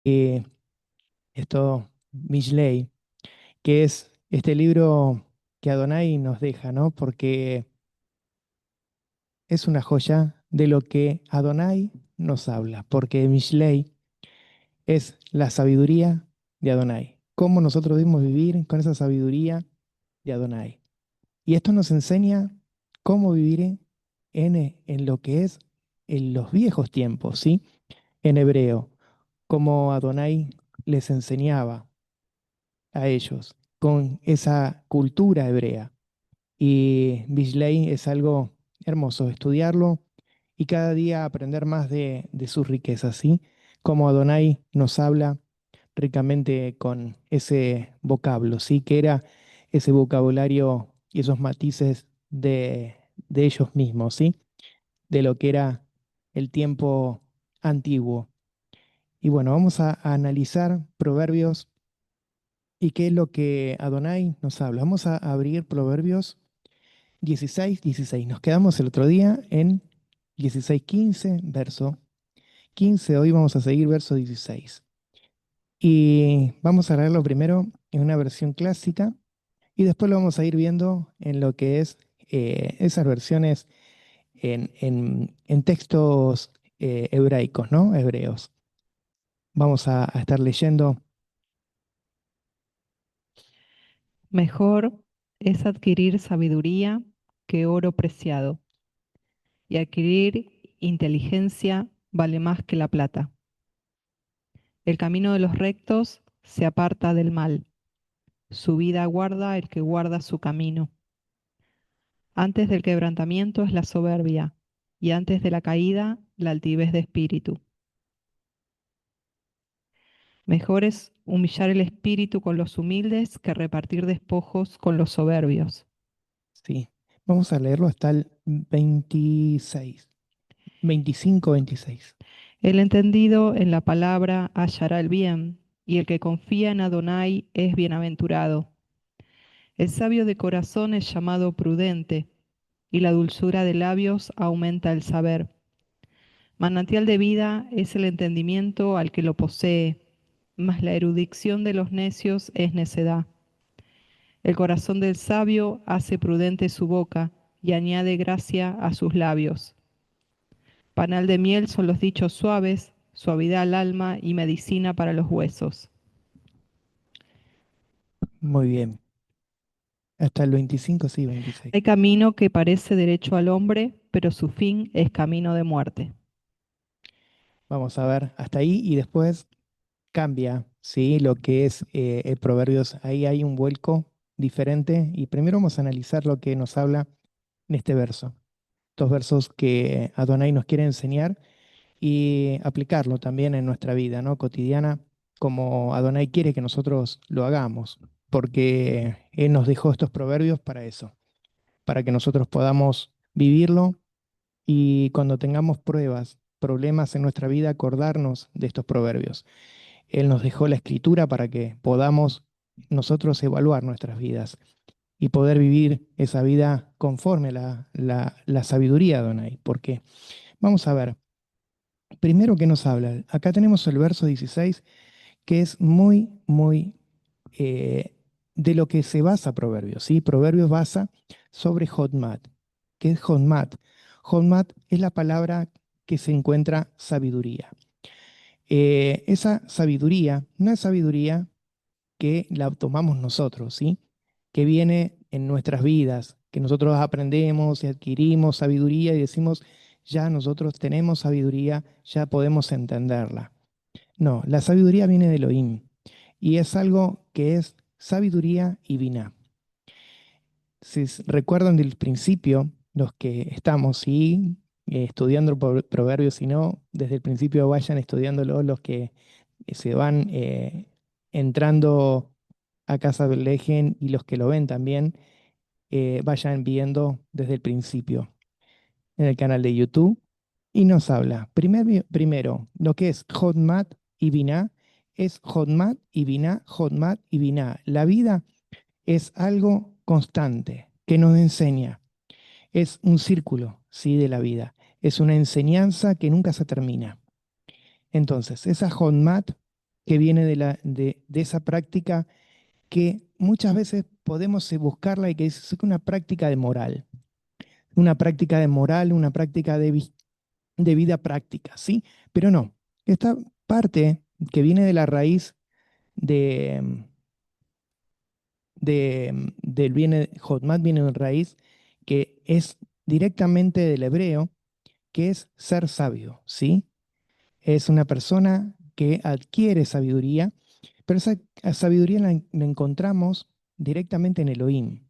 eh, esto, Mishlei, que es este libro que Adonai nos deja, ¿no? Porque es una joya de lo que Adonai nos habla, porque Mishlei es la sabiduría de Adonai. Cómo nosotros debemos vivir con esa sabiduría de Adonai. Y esto nos enseña cómo vivir en lo que es en los viejos tiempos, ¿sí? En hebreo, como Adonai les enseñaba a ellos con esa cultura hebrea. Y Bishlei es algo hermoso, estudiarlo y cada día aprender más de sus riquezas, ¿sí? Como Adonai nos habla ricamente con ese vocablo, ¿sí? Que era ese vocabulario y esos matices de ellos mismos, ¿sí? De lo que era el tiempo antiguo. Y bueno, vamos a analizar Proverbios y qué es lo que Adonai nos habla. Vamos a abrir Proverbios 16:16. Nos quedamos el otro día en 16:15, verso 15. Hoy vamos a seguir verso 16. Y vamos a leerlo primero en una versión clásica y después lo vamos a ir viendo en lo que es esas versiones en textos hebraicos, ¿no? Hebreos. Vamos a estar leyendo. Mejor es adquirir sabiduría que oro preciado, y adquirir inteligencia vale más que la plata. El camino de los rectos se aparta del mal, su vida guarda el que guarda su camino. Antes del quebrantamiento es la soberbia, y antes de la caída la altivez de espíritu. Mejor es humillar el espíritu con los humildes que repartir despojos con los soberbios. Sí, vamos a leerlo hasta el 26, 25, 26. El entendido en la palabra hallará el bien, y el que confía en Adonai es bienaventurado. El sabio de corazón es llamado prudente, y la dulzura de labios aumenta el saber. Manantial de vida es el entendimiento al que lo posee, mas la erudición de los necios es necedad. El corazón del sabio hace prudente su boca, y añade gracia a sus labios. Panal de miel son los dichos suaves, suavidad al alma y medicina para los huesos. Muy bien. Hasta el 25, sí, 26. Hay camino que parece derecho al hombre, pero su fin es camino de muerte. Vamos a ver hasta ahí y después cambia, ¿sí? Lo que es Proverbios. Ahí hay un vuelco diferente y primero vamos a analizar lo que nos habla en este verso. Estos versos que Adonai nos quiere enseñar y aplicarlo también en nuestra vida, ¿no? Cotidiana, como Adonai quiere que nosotros lo hagamos, porque Él nos dejó estos proverbios para eso, para que nosotros podamos vivirlo y cuando tengamos pruebas, problemas en nuestra vida, acordarnos de estos proverbios. Él nos dejó la escritura para que podamos nosotros evaluar nuestras vidas y poder vivir esa vida conforme a la sabiduría de Adonai. Porque vamos a ver, primero que nos habla, acá tenemos el verso 16, que es muy eh, de lo que se basa Proverbios, ¿sí? Proverbios basa sobre Hodmat. ¿Qué es Hodmat? Hodmat es la palabra que se encuentra sabiduría. Esa sabiduría no es sabiduría que la tomamos nosotros, ¿sí? Que viene en nuestras vidas, que nosotros aprendemos y adquirimos sabiduría y decimos, ya nosotros tenemos sabiduría, ya podemos entenderla. No, la sabiduría viene de Elohim y es algo que es sabiduría y biná. Si recuerdan del principio, los que estamos ¿sí? Estudiando proverbios, si no, desde el principio vayan estudiándolo los que se van entrando a Casa del Lejen y los que lo ven también, vayan viendo desde el principio en el canal de YouTube y nos habla. Primero, lo que es Hodmat y Binah es Hodmat y Binah, Hodmat y Binah. La vida es algo constante que nos enseña. Es un círculo, ¿sí? De la vida. Es una enseñanza que nunca se termina. Entonces, esa Hodmat que viene de esa práctica que muchas veces podemos buscarla y que es una práctica de moral, una práctica de moral, una práctica de vida práctica, ¿sí? Pero no, esta parte que viene de la raíz de, del viene, Jotmat viene de raíz que es directamente del hebreo, que es ser sabio, ¿sí? Es una persona que adquiere sabiduría, pero esa sabiduría la encontramos directamente en Elohim.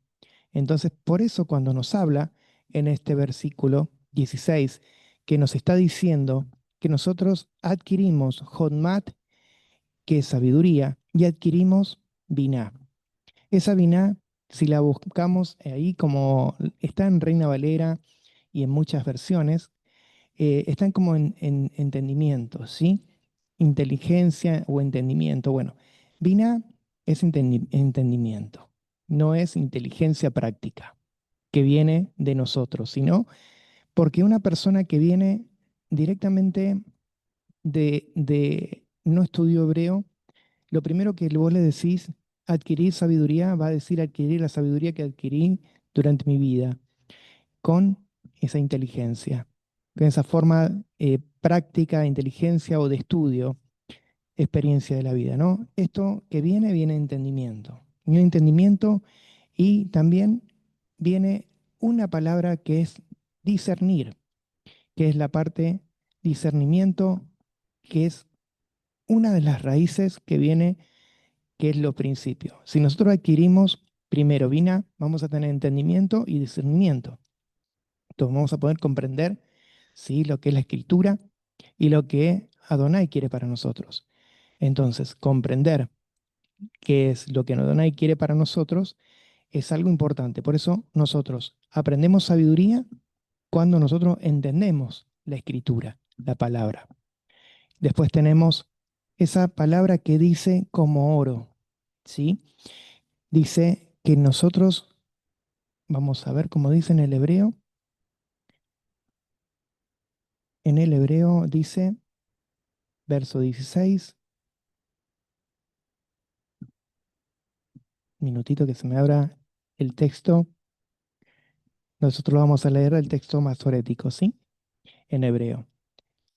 Entonces, por eso cuando nos habla en este versículo 16, que nos está diciendo que nosotros adquirimos Jotmat, que es sabiduría, y adquirimos Binah. Esa Binah, si la buscamos ahí como está en Reina Valera y en muchas versiones, están como en entendimiento, ¿sí? Inteligencia o entendimiento. Bueno, Binah es entendimiento, no es inteligencia práctica que viene de nosotros, sino porque una persona que viene directamente de no estudió hebreo, lo primero que vos le decís, adquirir sabiduría, va a decir adquirir la sabiduría que adquirí durante mi vida, con esa inteligencia, con esa forma práctica de inteligencia o de estudio, experiencia de la vida, ¿no? Esto que viene, viene entendimiento. Un entendimiento y también viene una palabra que es discernir, que es la parte discernimiento, que es una de las raíces que viene, que es lo principio. Si nosotros adquirimos primero Vina, vamos a tener entendimiento y discernimiento. Entonces vamos a poder comprender, ¿sí?, lo que es la escritura y lo que Adonai quiere para nosotros. Entonces, comprender qué es lo que Adonai quiere para nosotros es algo importante. Por eso nosotros aprendemos sabiduría cuando nosotros entendemos la escritura, la palabra. Después tenemos esa palabra que dice como oro, ¿sí? Dice que nosotros, vamos a ver cómo dice en el hebreo dice, verso 16, minutito que se me abra el texto, nosotros vamos a leer el texto masorético, ¿sí? En hebreo.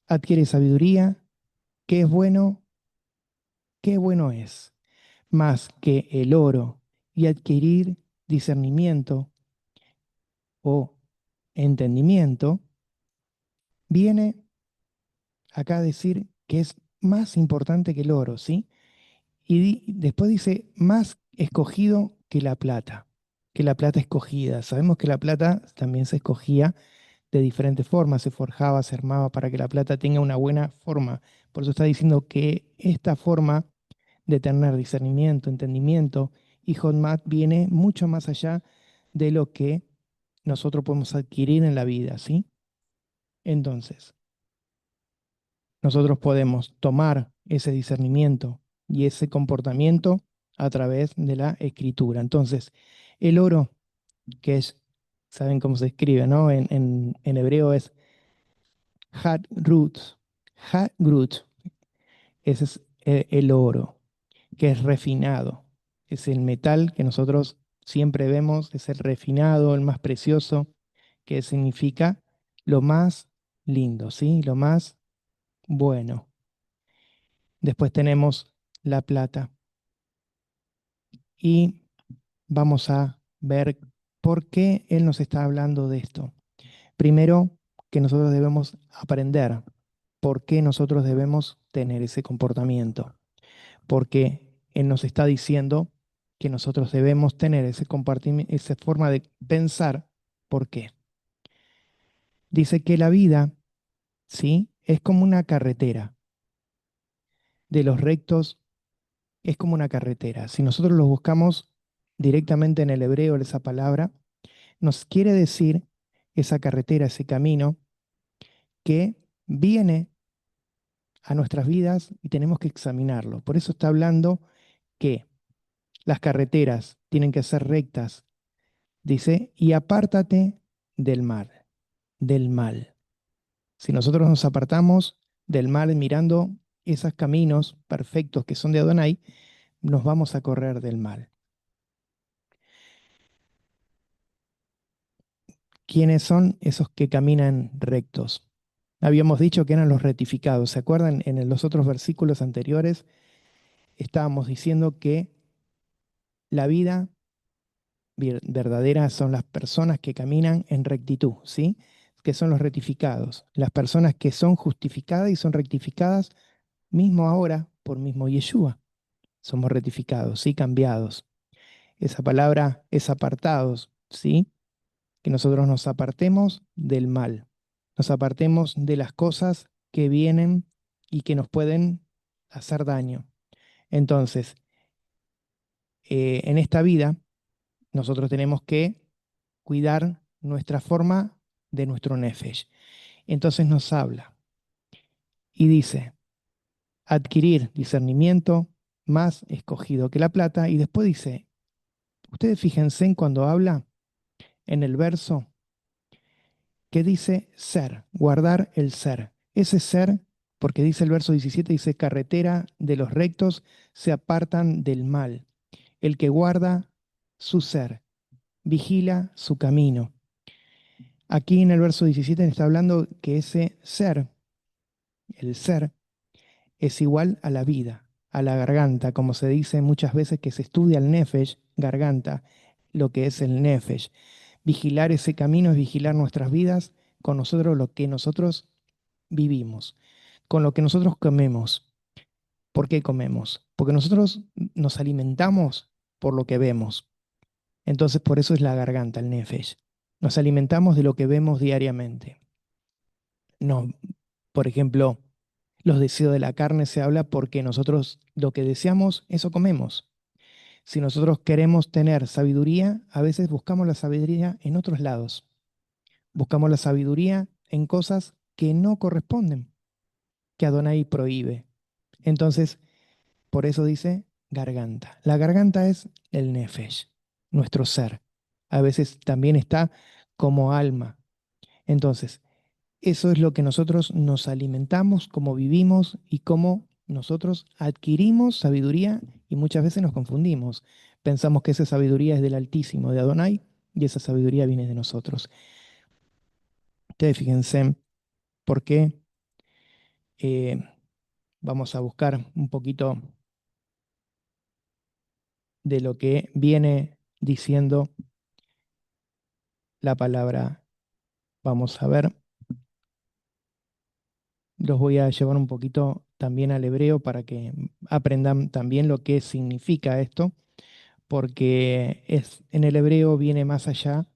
Adquiere sabiduría, que es bueno, qué bueno es, más que el oro, y adquirir discernimiento o entendimiento, viene acá a decir que es más importante que el oro, ¿sí? Y después dice, más escogido que la plata escogida. Sabemos que la plata también se escogía de diferentes formas, se forjaba, se armaba para que la plata tenga una buena forma. Por eso está diciendo que esta forma de tener discernimiento, entendimiento y Hotmat viene mucho más allá de lo que nosotros podemos adquirir en la vida, ¿sí? Entonces, nosotros podemos tomar ese discernimiento y ese comportamiento a través de la escritura. Entonces, el oro, que es, saben cómo se escribe, ¿no? En hebreo es hat-rut. Hat-rut, ese es el oro, que es refinado. Es el metal que nosotros siempre vemos, es el refinado, el más precioso, que significa lo más lindo, ¿sí? Lo más bueno. Después tenemos la plata y vamos a ver por qué él nos está hablando de esto. Primero, que nosotros debemos aprender por qué nosotros debemos tener ese comportamiento. Porque él nos está diciendo que nosotros debemos tener ese compartimiento, esa forma de pensar. ¿Por qué? Dice que la vida, ¿sí?, es como una carretera. De los rectos es como una carretera. Si nosotros lo buscamos directamente en el hebreo, esa palabra, nos quiere decir esa carretera, ese camino que viene a nuestras vidas y tenemos que examinarlo. Por eso está hablando que las carreteras tienen que ser rectas, dice, y apártate del mal, del mal. Si nosotros nos apartamos del mal mirando esos caminos perfectos que son de Adonai, nos vamos a correr del mal. ¿Quiénes son esos que caminan rectos? Habíamos dicho que eran los rectificados. ¿Se acuerdan? En los otros versículos anteriores estábamos diciendo que la vida verdadera son las personas que caminan en rectitud, ¿sí? Que son los rectificados. Las personas que son justificadas y son rectificadas mismo ahora por mismo Yeshua. Somos rectificados, ¿sí? Cambiados. Esa palabra es apartados, ¿sí? Que nosotros nos apartemos del mal, nos apartemos de las cosas que vienen y que nos pueden hacer daño. Entonces, en esta vida, nosotros tenemos que cuidar nuestra forma de nuestro nefesh. Entonces nos habla y dice, adquirir discernimiento más escogido que la plata, y después dice, ustedes fíjense en cuando habla en el verso que dice ser, guardar el ser. Ese ser, porque dice el verso 17, dice, carretera de los rectos se apartan del mal. El que guarda su ser, vigila su camino. Aquí en el verso 17 está hablando que ese ser, el ser, es igual a la vida, a la garganta, como se dice muchas veces que se estudia el nefesh, garganta, lo que es el nefesh. Vigilar ese camino es vigilar nuestras vidas con nosotros, lo que nosotros vivimos, con lo que nosotros comemos. ¿Por qué comemos? Porque nosotros nos alimentamos por lo que vemos. Entonces por eso es la garganta, el nefesh. Nos alimentamos de lo que vemos diariamente. No, por ejemplo, los deseos de la carne se habla porque nosotros lo que deseamos, eso comemos. Si nosotros queremos tener sabiduría, a veces buscamos la sabiduría en otros lados. Buscamos la sabiduría en cosas que no corresponden, que Adonai prohíbe. Entonces, por eso dice garganta. La garganta es el nefesh, nuestro ser. A veces también está como alma. Entonces, eso es lo que nosotros nos alimentamos, cómo vivimos y cómo nosotros adquirimos sabiduría, y muchas veces nos confundimos. Pensamos que esa sabiduría es del Altísimo, de Adonai, y esa sabiduría viene de nosotros. Ustedes fíjense por qué vamos a buscar un poquito de lo que viene diciendo la palabra. Vamos a ver, los voy a llevar un poquito también al hebreo para que aprendan también lo que significa esto, porque en el hebreo viene más allá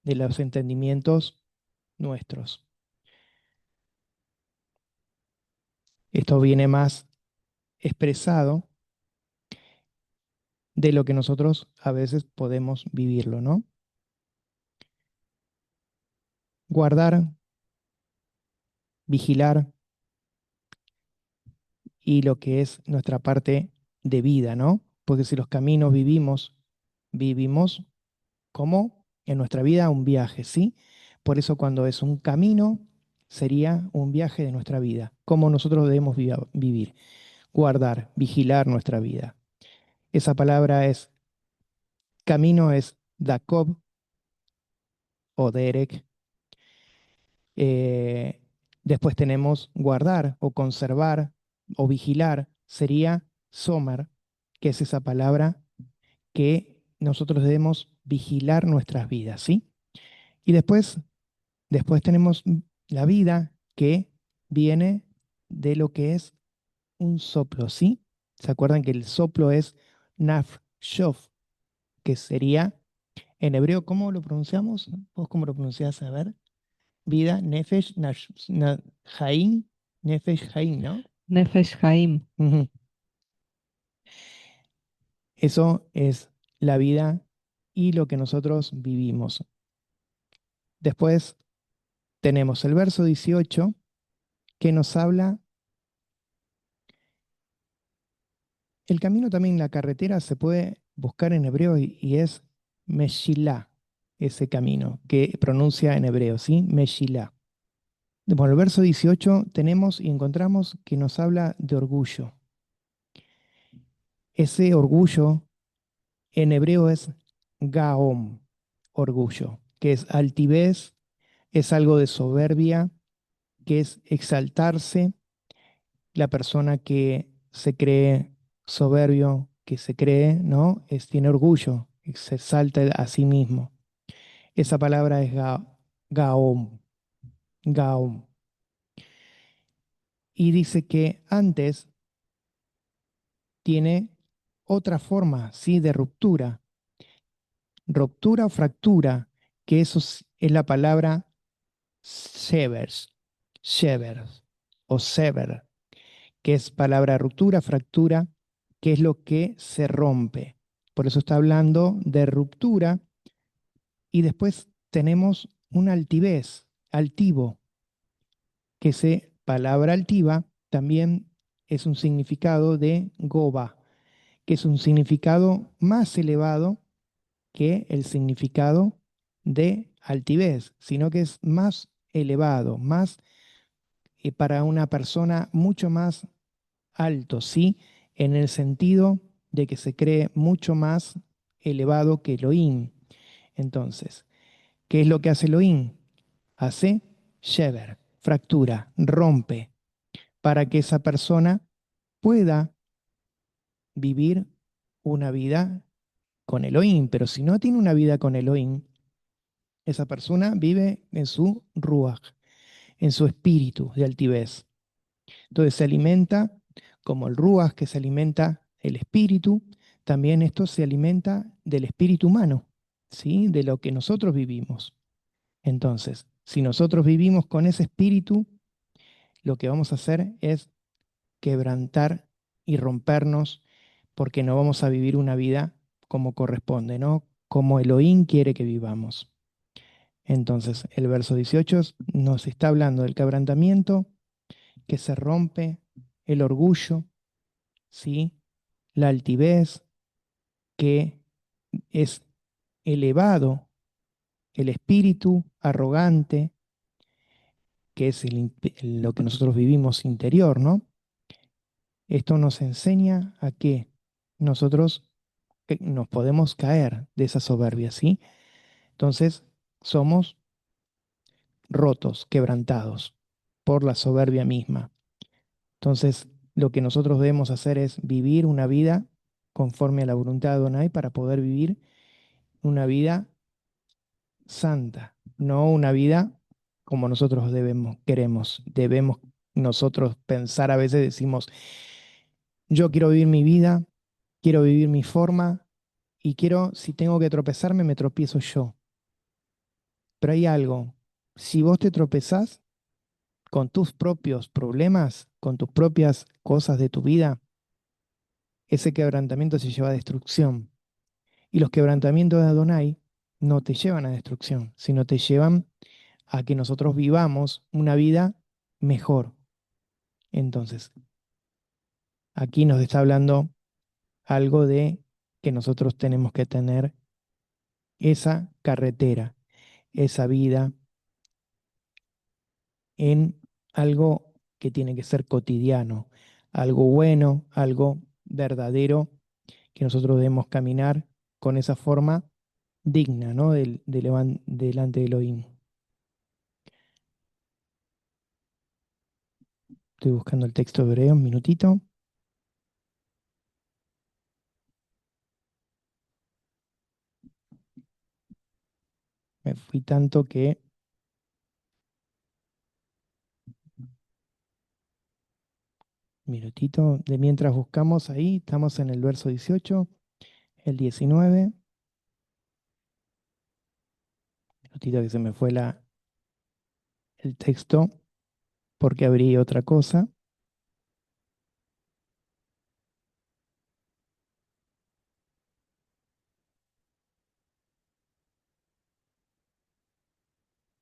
de los entendimientos nuestros. Esto viene más expresado de lo que nosotros a veces podemos vivirlo, ¿no? Guardar, vigilar y lo que es nuestra parte de vida, ¿no? Porque si los caminos vivimos como en nuestra vida un viaje, ¿sí? Por eso cuando es un camino, sería un viaje de nuestra vida, cómo nosotros debemos vivir, guardar, vigilar nuestra vida. Esa palabra es, camino es Dacob o Derek. Eh, Después tenemos guardar o conservar o vigilar, sería Somer, que es esa palabra que nosotros debemos vigilar nuestras vidas, ¿sí? Y después tenemos la vida que viene de lo que es un soplo, ¿sí? ¿Se acuerdan que el soplo es nafshov, que sería en hebreo, ¿cómo lo pronunciamos? ¿Vos cómo lo pronunciás? A ver. Vida, nefesh, haim, nefesh, haim, ¿no? Nefesh Haim. Ujú. Eso es la vida y lo que nosotros vivimos. Después tenemos el verso 18 que nos habla, el camino también, la carretera se puede buscar en hebreo y es Meshilá, ese camino que pronuncia en hebreo, ¿sí? Meshilá. Bueno, el verso 18 tenemos y encontramos que nos habla de orgullo. Ese orgullo en hebreo es gaom, orgullo, que es altivez, es algo de soberbia, que es exaltarse, la persona que se cree soberbio, que se cree, ¿no? Tiene orgullo, se exalta a sí mismo. Esa palabra es gaom, gaom. Y dice que antes tiene otra forma, ¿sí? De ruptura. Ruptura o fractura, que eso es la palabra severs, severs o sever, que es palabra ruptura, fractura, que es lo que se rompe. Por eso está hablando de ruptura y después tenemos una altivez, altivo, que esa palabra altiva también es un significado de goba, que es un significado más elevado que el significado de altivez, sino que es más elevado, más para una persona mucho más alto, ¿sí? En el sentido de que se cree mucho más elevado que Elohim. Entonces, ¿qué es lo que hace Elohim? Hace shever, fractura, rompe, para que esa persona pueda vivir una vida con Elohim. Pero si no tiene una vida con Elohim, esa persona vive en su ruach, en su espíritu de altivez. Entonces se alimenta como el ruach que se alimenta el espíritu, también esto se alimenta del espíritu humano, ¿sí? De lo que nosotros vivimos. Entonces, si nosotros vivimos con ese espíritu, lo que vamos a hacer es quebrantar y rompernos porque no vamos a vivir una vida como corresponde, ¿no? Como Elohim quiere que vivamos. Entonces, el verso 18 nos está hablando del quebrantamiento, que se rompe, el orgullo, ¿sí? La altivez, que es elevado, el espíritu arrogante, que es lo que nosotros vivimos interior, ¿no? Esto nos enseña a que nosotros nos podemos caer de esa soberbia, ¿sí? Entonces, somos rotos, quebrantados por la soberbia misma. Entonces, lo que nosotros debemos hacer es vivir una vida conforme a la voluntad de Adonai para poder vivir una vida santa, no una vida como nosotros queremos. Debemos nosotros pensar, a veces decimos, yo quiero vivir mi vida, quiero vivir mi forma y quiero, si tengo que tropezarme, me tropiezo yo. Pero hay algo, si vos te tropezás con tus propios problemas, con tus propias cosas de tu vida, ese quebrantamiento se lleva a destrucción. Y los quebrantamientos de Adonai no te llevan a destrucción, sino te llevan a que nosotros vivamos una vida mejor. Entonces, aquí nos está hablando algo de que nosotros tenemos que tener esa carretera, esa vida en algo que tiene que ser cotidiano, algo bueno, algo verdadero, que nosotros debemos caminar con esa forma digna, ¿no? Delante de Elohim. Estoy buscando el texto hebreo, un minutito. Me fui tanto que, minutito, de mientras buscamos ahí, estamos en el verso 18, el 19, minutito que se me fue el texto porque abrí otra cosa.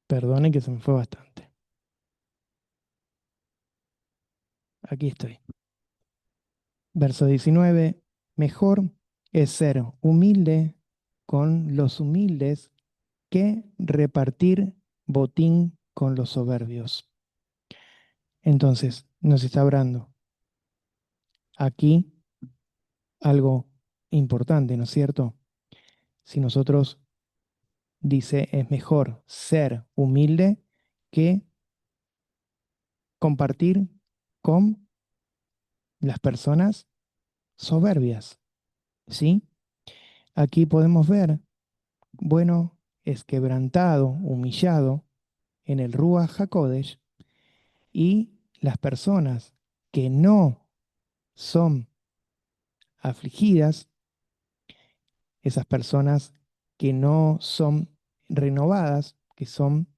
Perdone que se me fue bastante. Aquí estoy. Verso 19, mejor es ser humilde con los humildes que repartir botín con los soberbios. Entonces, nos está hablando aquí algo importante, ¿no es cierto? Si nosotros dice, es mejor ser humilde que compartir con las personas soberbias, ¿sí? Aquí podemos ver, bueno, es quebrantado, humillado en el Ruach HaKodesh y las personas que no son afligidas, esas personas que no son renovadas, que son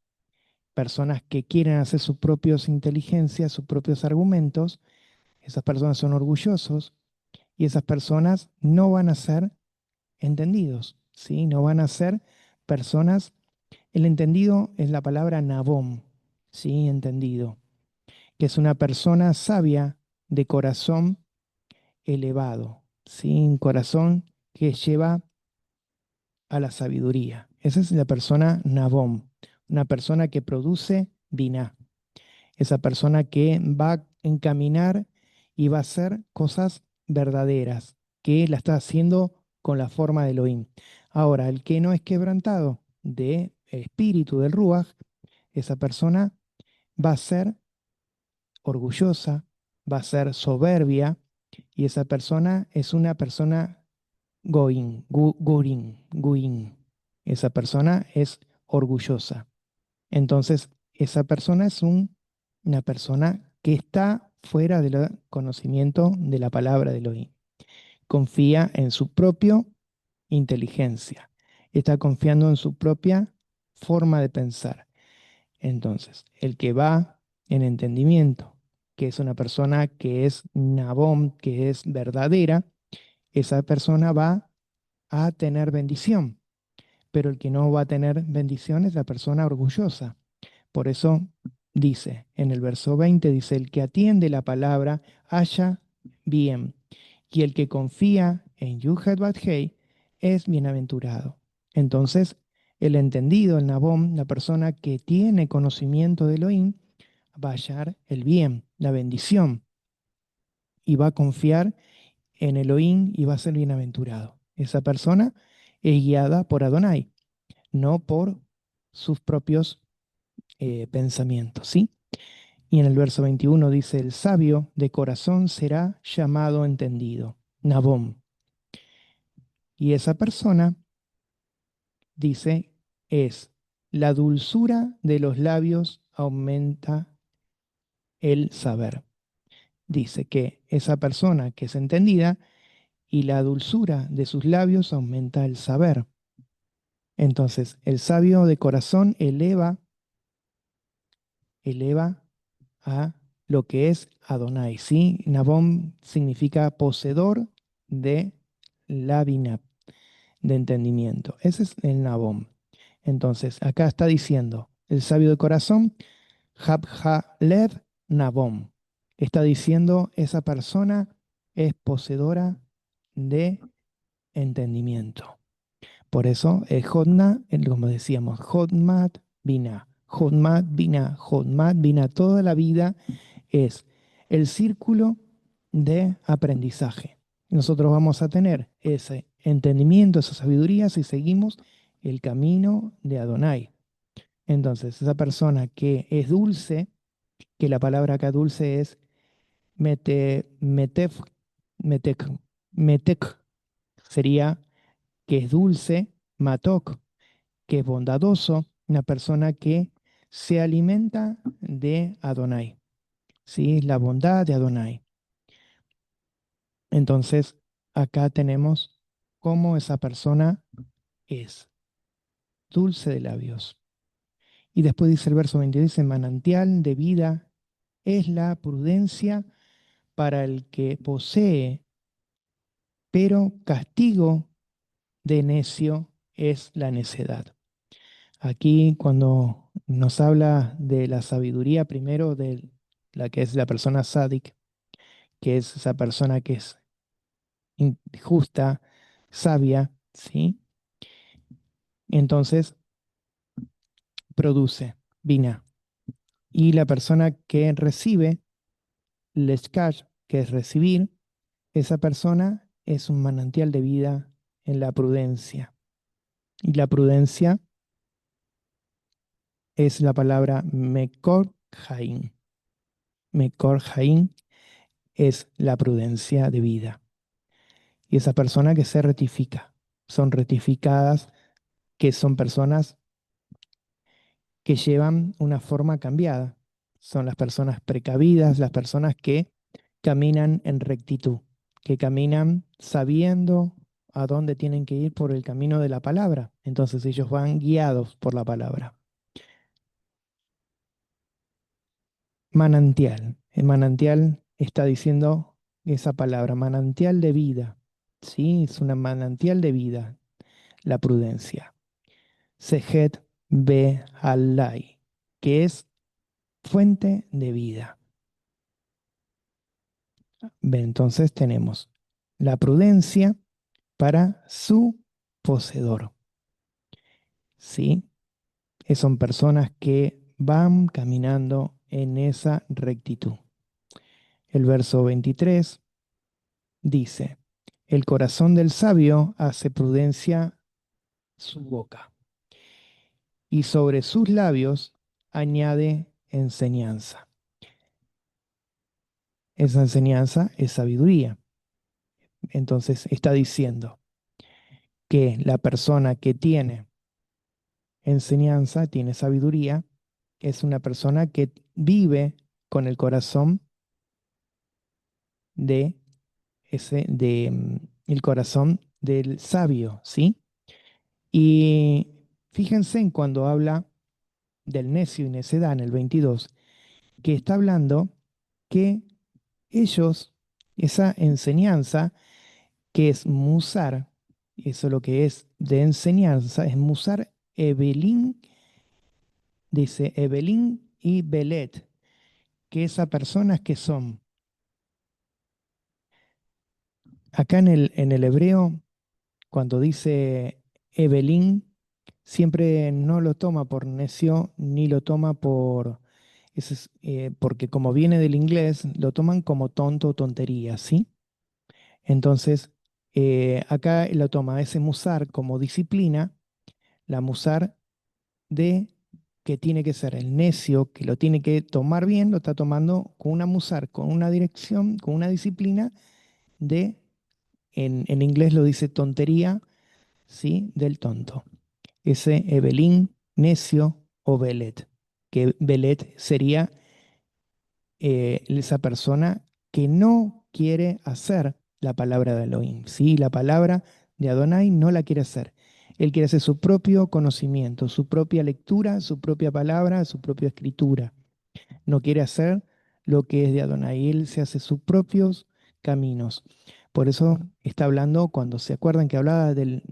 personas que quieren hacer sus propias inteligencias, sus propios argumentos, esas personas son orgullosos y esas personas no van a ser entendidos, ¿sí? No van a ser personas. El entendido es la palabra nabom, ¿sí? Entendido, que es una persona sabia de corazón elevado, ¿sí? Un corazón que lleva a la sabiduría. Esa es la persona nabom, una persona que produce biná, esa persona que va a encaminar y va a hacer cosas verdaderas, que la está haciendo con la forma de Elohim. Ahora, el que no es quebrantado de espíritu del Ruach, esa persona va a ser orgullosa, va a ser soberbia, y esa persona es una persona goin. Esa persona es orgullosa. Entonces, esa persona es una persona que está fuera del conocimiento de la palabra de Elohim. Confía en su propia inteligencia. Está confiando en su propia forma de pensar. Entonces, el que va en entendimiento, que es una persona que es nabón, que es verdadera, esa persona va a tener bendición. Pero el que no va a tener bendición es la persona orgullosa. Por eso dice, en el verso 20, dice, el que atiende la palabra haya bien, y el que confía en Yuhet Hei es bienaventurado. Entonces, el entendido, el Nabón, la persona que tiene conocimiento de Elohim, va a hallar el bien, la bendición, y va a confiar en Elohim y va a ser bienaventurado. Esa persona es guiada por Adonai, no por sus propios pensamientos, ¿sí? Y en el verso 21 dice, el sabio de corazón será llamado entendido, Nabom. Y esa persona, dice, es la dulzura de los labios aumenta el saber. Dice que esa persona que es entendida y la dulzura de sus labios aumenta el saber. Entonces, el sabio de corazón eleva a lo que es Adonai, ¿sí? Nabom significa poseedor de la Binah, de entendimiento. Ese es el Nabom. Entonces, acá está diciendo, el sabio de corazón, Habha Lev Nabom. Está diciendo, esa persona es poseedora de entendimiento. Por eso es Hodna, como decíamos, Hodmat Binah. Hodmat Binah, Hodmat Binah, toda la vida es el círculo de aprendizaje. Nosotros vamos a tener ese entendimiento, esa sabiduría si seguimos el camino de Adonai. Entonces, esa persona que es dulce, que la palabra acá dulce es metef, metek, metek, sería que es dulce, matok, que es bondadoso, una persona que se alimenta de Adonai, ¿sí? La bondad de Adonai. Entonces, acá tenemos cómo esa persona es dulce de labios. Y después dice el verso 22, dice, manantial de vida es la prudencia para el que posee, pero castigo de necio es la necedad. Aquí cuando nos habla de la sabiduría, primero de la que es la persona sádic, que es esa persona que es justa, sabia, ¿sí? Entonces produce vina. Y la persona que recibe, leshkash, que es recibir, esa persona es un manantial de vida en la prudencia. Y la prudencia es la palabra Mekor Haim. Mekor Haim es la prudencia de vida. Y esa persona que se rectifica, son rectificadas, que son personas que llevan una forma cambiada. Son las personas precavidas, las personas que caminan en rectitud, que caminan sabiendo a dónde tienen que ir por el camino de la palabra. Entonces ellos van guiados por la palabra. Manantial. El manantial está diciendo esa palabra, manantial de vida. Sí, es una manantial de vida, la prudencia. Sejet be alai, que es fuente de vida. Entonces tenemos la prudencia para su poseedor. ¿Sí? Son personas que van caminando en esa rectitud. El verso 23 dice, el corazón del sabio hace prudencia su boca, y sobre sus labios añade enseñanza. Esa enseñanza es sabiduría. Entonces está diciendo que la persona que tiene enseñanza, tiene sabiduría, es una persona que vive con el corazón de el corazón del sabio, ¿sí? Y fíjense en cuando habla del necio y necedad en el 22, que está hablando que ellos, esa enseñanza que es musar, eso lo que es de enseñanza, es musar Evelyn, dice Evelyn y Belet, que esas personas que son, acá en el hebreo, cuando dice Evelyn, siempre no lo toma por necio ni lo toma por, porque como viene del inglés, lo toman como tonto o tontería, ¿sí? Entonces, acá lo toma ese musar como disciplina, la musar de que tiene que ser el necio, que lo tiene que tomar bien, lo está tomando con una musar, con una dirección, con una disciplina de, en inglés lo dice tontería, ¿sí? Del tonto. Ese Evelyn, necio o Belet, que Belet sería esa persona que no quiere hacer la palabra de Elohim, ¿sí? La palabra de Adonai no la quiere hacer. Él quiere hacer su propio conocimiento, su propia lectura, su propia palabra, su propia escritura. No quiere hacer lo que es de Adonai. Él se hace sus propios caminos. Por eso está hablando, cuando se acuerdan que hablaba del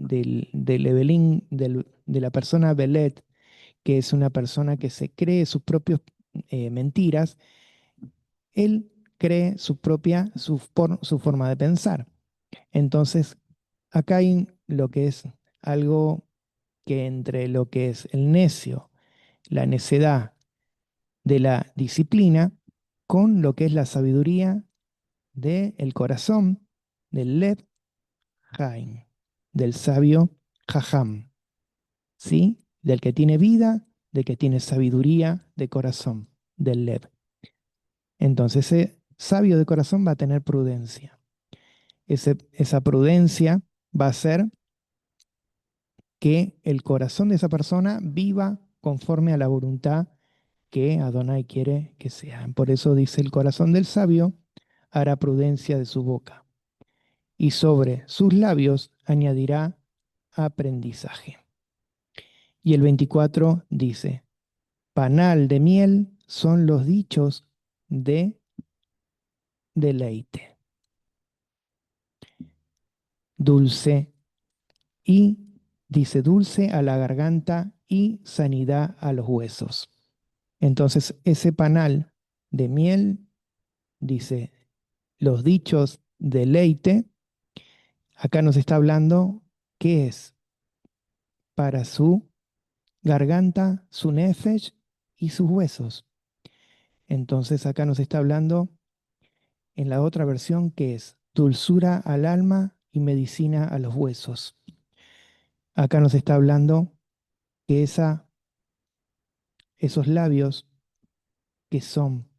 Evelyn, de la persona Belet, que es una persona que se cree sus propias mentiras, él cree su propia, su forma de pensar. Entonces, acá hay lo que es algo que entre lo que es el necio, la necedad de la disciplina, con lo que es la sabiduría del corazón, del Lev Haim, del sabio Jajam, ¿sí? Del que tiene vida, del que tiene sabiduría de corazón, del Lev. Entonces, ese sabio de corazón va a tener prudencia. Esa prudencia va a hacer que el corazón de esa persona viva conforme a la voluntad que Adonai quiere que sea. Por eso dice, el corazón del sabio hará prudencia de su boca, y sobre sus labios añadirá aprendizaje. Y el 24 dice, panal de miel son los dichos de deleite, dulce y dice dulce a la garganta y sanidad a los huesos. Entonces, ese panal de miel dice los dichos de leite, acá nos está hablando qué es para su garganta, su nefesh y sus huesos. Entonces acá nos está hablando en la otra versión que es dulzura al alma y medicina a los huesos. Acá nos está hablando que esos labios que son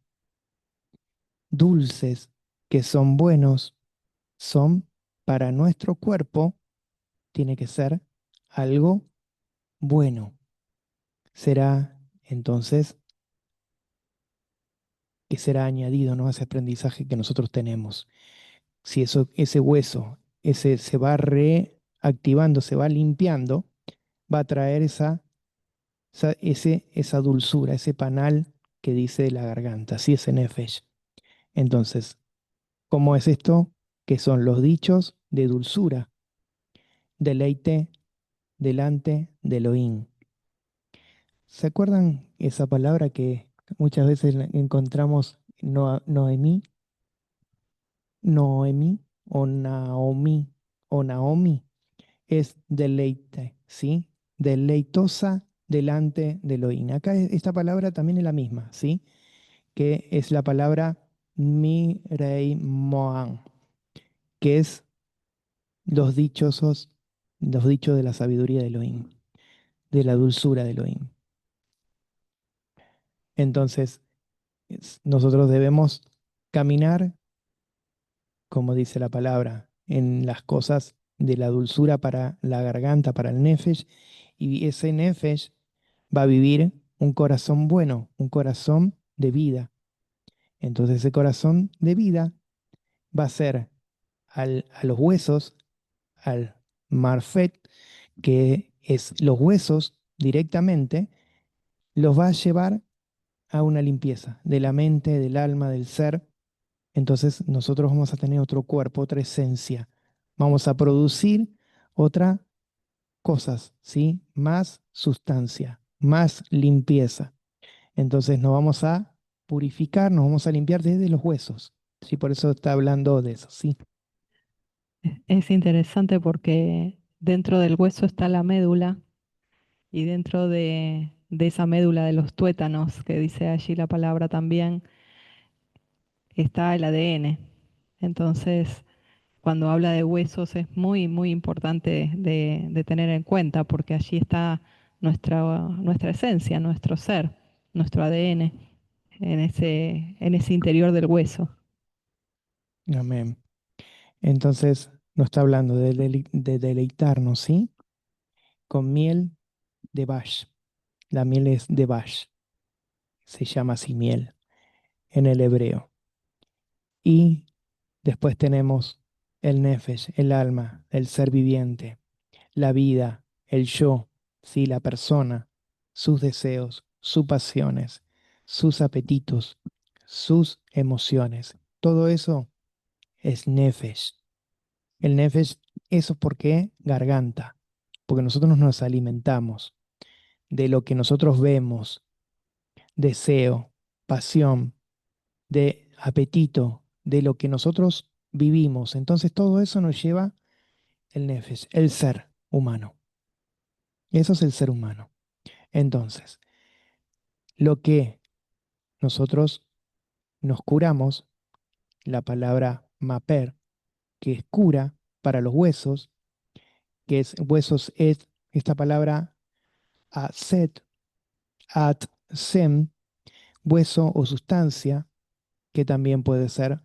dulces, que son buenos, son para nuestro cuerpo, tiene que ser algo bueno. Será entonces que será añadido, ¿no? A ese aprendizaje que nosotros tenemos. Si ese hueso se va reactivando, se va limpiando, va a traer esa dulzura, ese panal que dice la garganta, así es nefesh. Entonces, ¿cómo es esto? Que son los dichos de dulzura, deleite delante de Elohim. ¿Se acuerdan esa palabra que muchas veces la encontramos Noemí, Noemí o Naomi? Es deleite, ¿sí? Deleitosa delante de Elohim. Acá esta palabra también es la misma, ¿sí? Que es la palabra Mirei Moan, que es los dichosos, los dichos de la sabiduría de Elohim, de la dulzura de Elohim. Entonces, nosotros debemos caminar, como dice la palabra, en las cosas de la dulzura para la garganta, para el nefesh, y ese nefesh va a vivir un corazón bueno, un corazón de vida. Entonces ese corazón de vida va a ser a los huesos, al marfet, que es los huesos directamente, los va a llevar a una limpieza de la mente, del alma, del ser. Entonces nosotros vamos a tener otro cuerpo, otra esencia. Vamos a producir otras cosas, ¿sí? Más sustancia, más limpieza. Entonces nos vamos a purificar, nos vamos a limpiar desde los huesos. Sí, por eso está hablando de eso, sí. Es interesante porque dentro del hueso está la médula y dentro de esa médula de los tuétanos, que dice allí la palabra también, está el ADN. Entonces, cuando habla de huesos es muy, muy importante de tener en cuenta porque allí está nuestra esencia, nuestro ser, nuestro ADN en ese interior del hueso. Amén. Entonces nos está hablando de deleitarnos, ¿sí? Con miel de Bash. La miel es de Bash. Se llama así miel en el hebreo. Y después tenemos el nefesh, el alma, el ser viviente, la vida, el yo, ¿sí? La persona, sus deseos, sus pasiones, sus apetitos, sus emociones. Todo eso es nefesh. El nefesh, eso por qué garganta, porque nosotros nos alimentamos de lo que nosotros vemos, deseo, pasión, de apetito, de lo que nosotros vivimos. Entonces todo eso nos lleva el nefesh, el ser humano. Eso es el ser humano. Entonces, lo que nosotros nos curamos, la palabra maper, que es cura para los huesos, que es huesos es esta palabra aset, at sem, hueso o sustancia, que también puede ser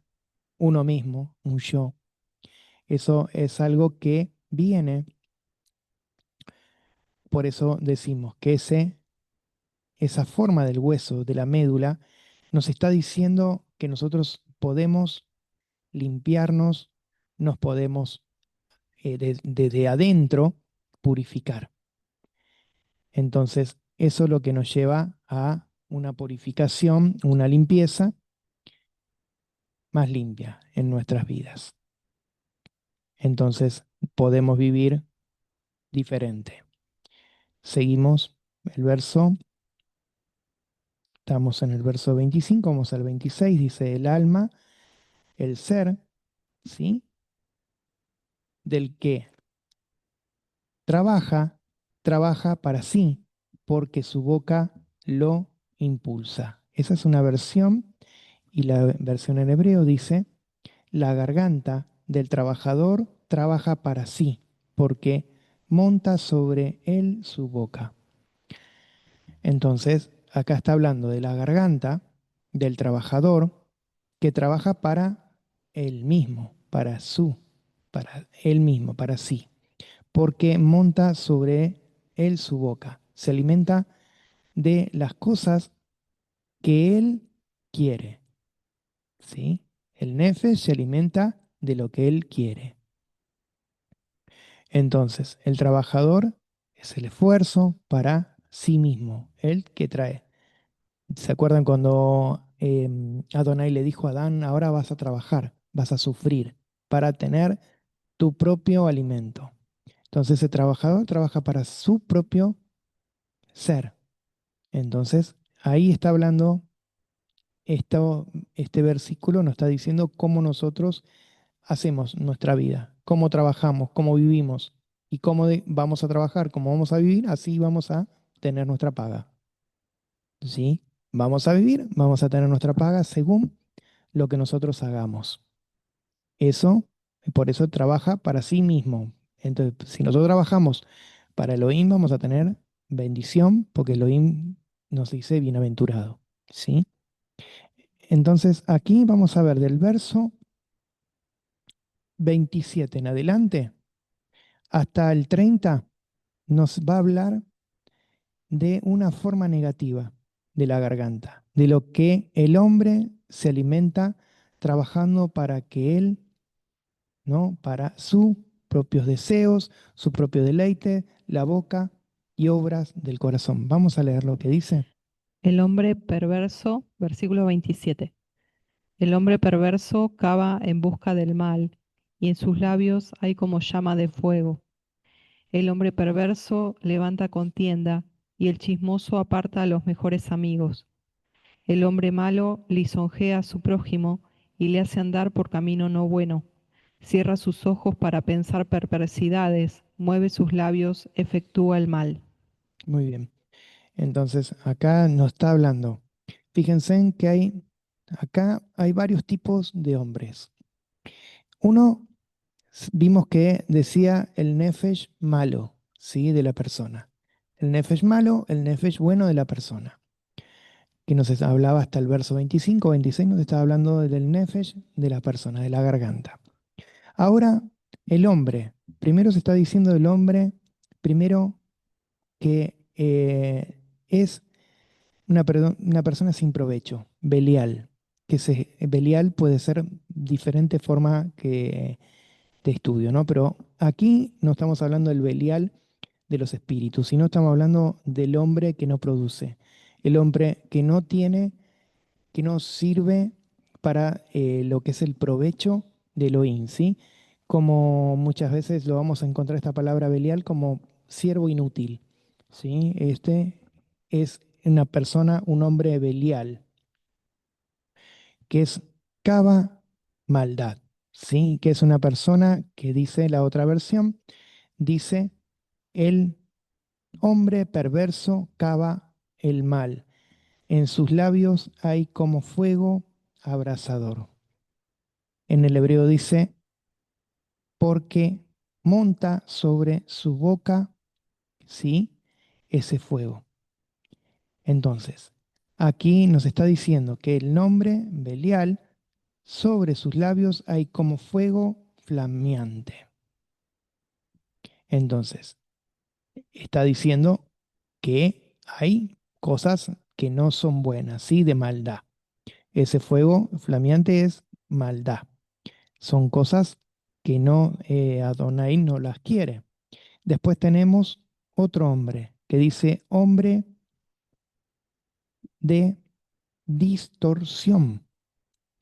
uno mismo, un yo. Eso es algo que viene, por eso decimos que esa forma del hueso, de la médula, nos está diciendo que nosotros podemos limpiarnos, nos podemos desde adentro purificar. Entonces, eso es lo que nos lleva a una purificación, una limpieza más limpia en nuestras vidas. Entonces, podemos vivir diferente. Seguimos el verso, estamos en el verso 25, vamos al 26, dice el alma, el ser, ¿sí? Del que trabaja para sí, porque su boca lo impulsa. Esa es una versión y la versión en hebreo dice, la garganta del trabajador trabaja para sí, porque monta sobre él su boca. Entonces, acá está hablando de la garganta del trabajador que trabaja para él mismo, para él mismo, para sí, porque monta sobre él su boca, se alimenta de las cosas que él quiere, ¿sí? El nefesh se alimenta de lo que él quiere. Entonces, el trabajador es el esfuerzo para sí mismo, el que trae. ¿Se acuerdan cuando Adonai le dijo a Adán, ahora vas a trabajar, vas a sufrir para tener tu propio alimento? Entonces, el trabajador trabaja para su propio ser. Entonces, ahí está hablando, este versículo nos está diciendo cómo nosotros hacemos nuestra vida, cómo trabajamos, cómo vivimos y cómo vamos a trabajar, cómo vamos a vivir, así vamos a tener nuestra paga. ¿Sí? Vamos a vivir, vamos a tener nuestra paga según lo que nosotros hagamos. Eso, por eso trabaja para sí mismo. Entonces, si nosotros trabajamos para Elohim, vamos a tener bendición, porque Elohim nos dice bienaventurado. ¿Sí? Entonces, aquí vamos a ver del verso 27 en adelante hasta el 30, nos va a hablar de una forma negativa de la garganta, de lo que el hombre se alimenta trabajando para que él, ¿no? Para sus propios deseos, su propio deleite, la boca y obras del corazón. Vamos a leer lo que dice. El hombre perverso, versículo 27. El hombre perverso cava en busca del mal, y en sus labios hay como llama de fuego. El hombre perverso levanta contienda, y el chismoso aparta a los mejores amigos. El hombre malo lisonjea a su prójimo y le hace andar por camino no bueno. Cierra sus ojos para pensar perversidades, mueve sus labios, efectúa el mal. Muy bien. Entonces, acá nos está hablando. Fíjense en que acá hay varios tipos de hombres. Uno, vimos que decía el nefesh malo, ¿sí? De la persona. El nefesh malo, el nefesh bueno de la persona. Que nos hablaba hasta el verso 25, 26, nos estaba hablando del nefesh de la persona, de la garganta. Ahora, el hombre. Primero se está diciendo del hombre, primero que es una persona sin provecho, Belial. Belial puede ser diferente forma de estudio, ¿no? Pero aquí no estamos hablando del Belial de los espíritus, sino estamos hablando del hombre que no produce, el hombre que no tiene, que no sirve para lo que es el provecho de Elohim, ¿sí? Como muchas veces lo vamos a encontrar esta palabra Belial como siervo inútil, ¿sí? Este es una persona, un hombre Belial, que es cava maldad, ¿sí? Que es una persona que dice la otra versión, dice el hombre perverso cava el mal. En sus labios hay como fuego abrasador. En el hebreo dice, porque monta sobre su boca, ¿sí? Ese fuego. Entonces, aquí nos está diciendo que el nombre Belial, sobre sus labios hay como fuego flameante. Entonces, está diciendo que hay cosas que no son buenas, ¿sí? De maldad. Ese fuego flameante es maldad. Son cosas que no, Adonai no las quiere. Después tenemos otro hombre que dice hombre de distorsión.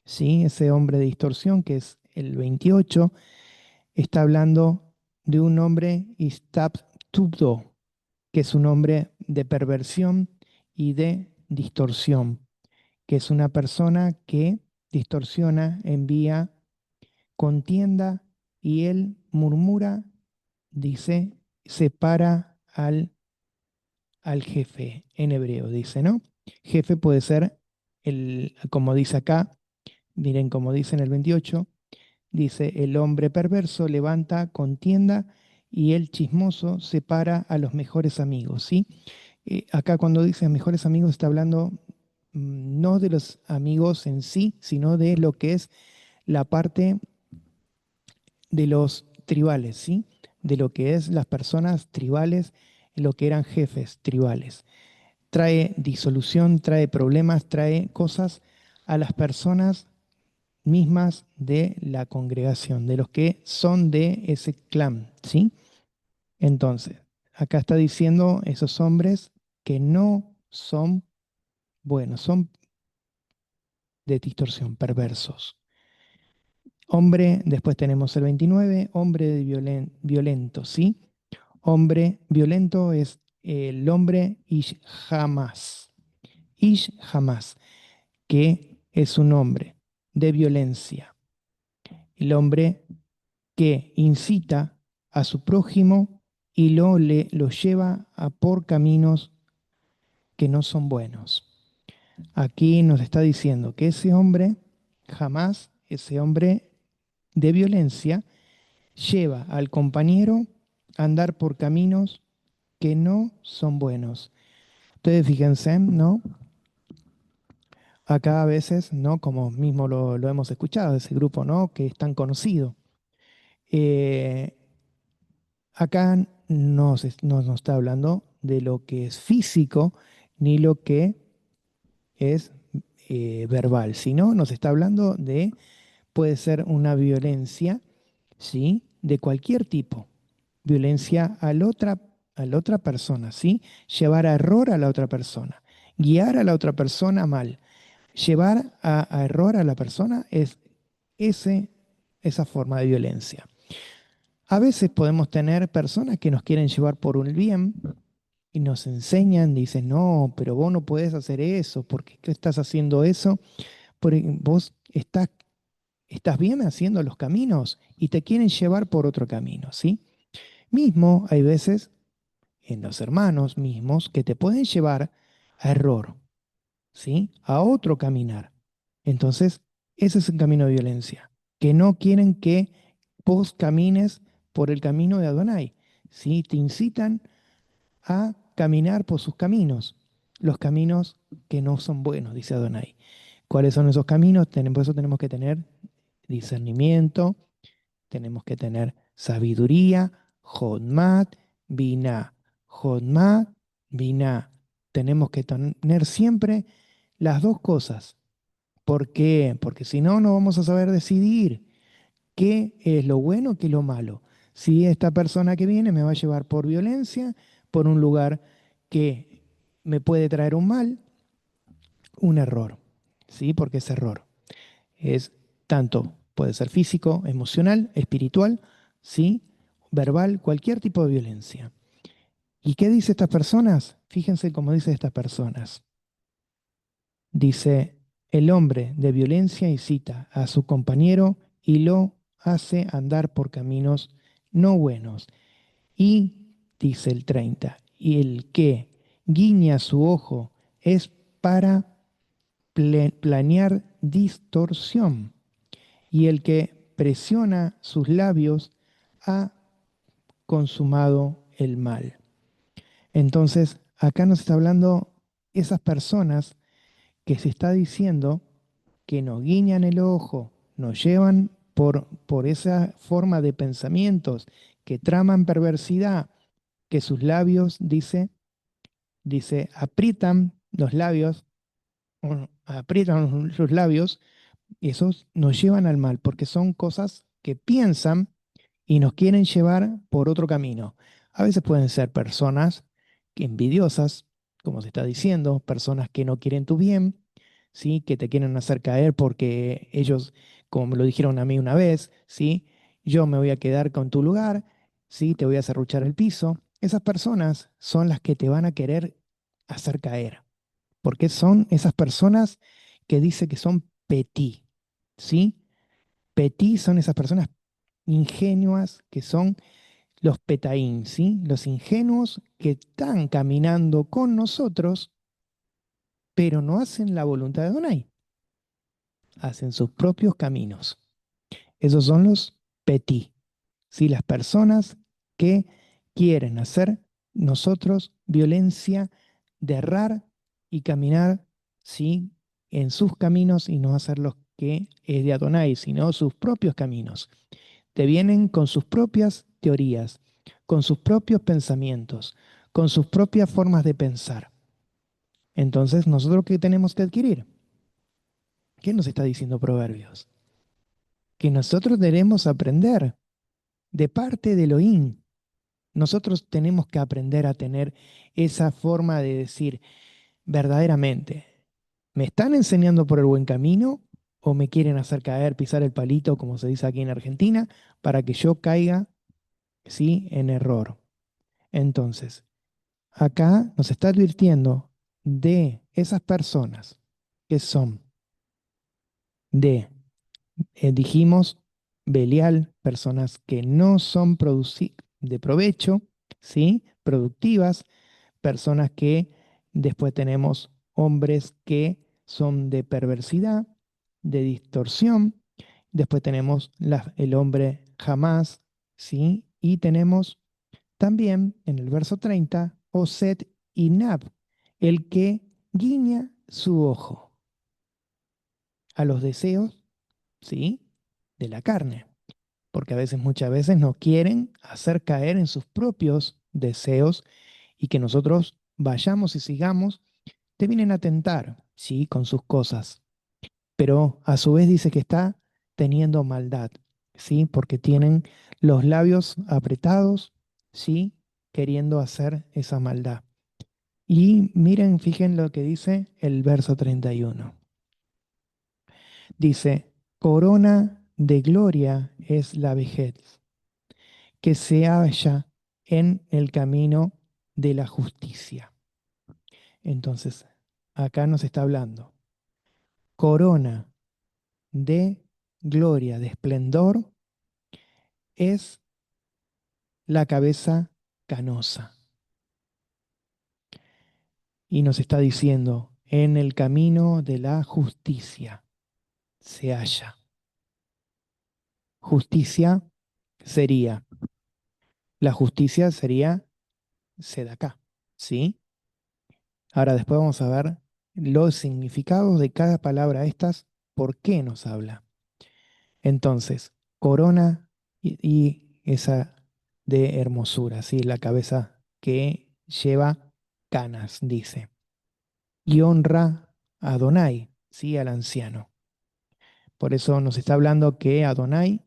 ¿Sí? Ese hombre de distorsión, que es el 28, está hablando de un hombre istaptubdo, que es un hombre de perversión y de distorsión, que es una persona que distorsiona, envía contienda y él murmura, dice, separa al jefe en hebreo, dice, ¿no? Jefe puede ser como dice acá, miren como dice en el 28, dice, el hombre perverso levanta contienda y el chismoso separa a los mejores amigos, ¿sí? Acá cuando dice mejores amigos está hablando no de los amigos en sí, sino de lo que es la parte de los tribales, ¿sí? De lo que es las personas tribales, lo que eran jefes tribales. Trae disolución, trae problemas, trae cosas a las personas mismas de la congregación, de los que son de ese clan, ¿sí? Entonces, acá está diciendo esos hombres que no son buenos, son de distorsión, perversos. Hombre, después tenemos el 29, hombre de violento, ¿sí? Hombre violento es el hombre Ish Hamas. Ish Hamas, que es un hombre de violencia. El hombre que incita a su prójimo y lo lleva a por caminos que no son buenos. Aquí nos está diciendo que ese hombre, jamás, ese hombre de violencia, lleva al compañero a andar por caminos que no son buenos. Ustedes fíjense, ¿no? Acá a veces, ¿no? Como mismo lo hemos escuchado, ese grupo, ¿no? Que es tan conocido. Eh, Acá no nos está hablando de lo que es físico ni lo que es verbal, sino nos está hablando de, puede ser una violencia, ¿sí? De cualquier tipo. Violencia a la otra persona, ¿sí? Llevar a error a la otra persona, guiar a la otra persona mal. Llevar a error a la persona es ese, esa forma de violencia. A veces podemos tener personas que nos quieren llevar por un bien y nos enseñan, dicen, no, pero vos no podés hacer eso, porque qué estás haciendo eso? Porque vos estás bien haciendo los caminos y te quieren llevar por otro camino, ¿sí? Mismo hay veces en los hermanos mismos que te pueden llevar a error, ¿sí? A otro caminar. Entonces, ese es el camino de violencia, que no quieren que vos camines por el camino de Adonai, ¿sí? Te incitan a caminar por sus caminos, los caminos que no son buenos, dice Adonai. ¿Cuáles son esos caminos? Por eso tenemos que tener discernimiento, tenemos que tener sabiduría, Jodmat, Binah. Jodmat, Binah. Tenemos que tener siempre las dos cosas. ¿Por qué? Porque si no, no vamos a saber decidir qué es lo bueno, qué es lo malo. Si esta persona que viene me va a llevar por violencia, por un lugar que me puede traer un mal, un error. ¿Sí? Porque es error. Es tanto, puede ser físico, emocional, espiritual, ¿sí? Verbal, cualquier tipo de violencia. ¿Y qué dice estas personas? Fíjense cómo dice estas personas. Dice, el hombre de violencia incita a su compañero y lo hace andar por caminos no buenos. Y, dice el 30, y el que guiña su ojo es para planear distorsión. Y el que presiona sus labios ha consumado el mal. Entonces, acá nos está hablando esas personas que se está diciendo que nos guiñan el ojo, nos llevan por esa forma de pensamientos que traman perversidad, que sus labios, dice, aprietan los labios, aprietan sus labios, y esos nos llevan al mal, porque son cosas que piensan y nos quieren llevar por otro camino. A veces pueden ser personas envidiosas, como se está diciendo, personas que no quieren tu bien, ¿sí? Que te quieren hacer caer porque ellos, como me lo dijeron a mí una vez, ¿sí? Yo me voy a quedar con tu lugar, ¿sí? Te voy a serruchar el piso. Esas personas son las que te van a querer hacer caer, porque son esas personas que dice que son petit, ¿sí? Petit son esas personas ingenuas que son los petaín, ¿sí? Los ingenuos que están caminando con nosotros, pero no hacen la voluntad de Adonai, hacen sus propios caminos. Esos son los petí, ¿sí? Las personas que quieren hacer nosotros violencia de errar y caminar, ¿sí? En sus caminos y no hacer los que es de Adonai, sino sus propios caminos. Te vienen con sus propias teorías, con sus propios pensamientos, con sus propias formas de pensar. Entonces, ¿nosotros qué tenemos que adquirir? ¿Qué nos está diciendo Proverbios? Que nosotros debemos aprender de parte de Elohim. Nosotros tenemos que aprender a tener esa forma de decir verdaderamente, ¿me están enseñando por el buen camino o me quieren hacer caer, pisar el palito, como se dice aquí en Argentina, para que yo caiga, sí, en error? Entonces, acá nos está advirtiendo de esas personas que son de, dijimos, Belial, personas que no son de provecho, ¿sí? Productivas, personas que después tenemos hombres que son de perversidad, de distorsión, después tenemos el hombre jamás, ¿sí? Y tenemos también en el verso 30, Oset y Nab, el que guiña su ojo a los deseos, ¿sí? De la carne, porque a veces, muchas veces nos quieren hacer caer en sus propios deseos y que nosotros vayamos y sigamos, te vienen a tentar, ¿sí? Con sus cosas, pero a su vez dice que está teniendo maldad, ¿sí? Porque tienen los labios apretados, ¿sí? Queriendo hacer esa maldad. Y miren, fíjense lo que dice el verso 31. Dice, corona de gloria es la vejez, que se halla en el camino de la justicia. Entonces, acá nos está hablando, corona de gloria, de esplendor, es la cabeza canosa. Y nos está diciendo, en el camino de la justicia se halla. Justicia sería, la justicia sería Sedaká, ¿sí? Ahora después vamos a ver los significados de cada palabra estas, por qué nos habla. Entonces, corona y esa de hermosura, ¿sí? La cabeza que lleva canas, dice. Y honra a Adonai, ¿sí? Al anciano. Por eso nos está hablando que Adonai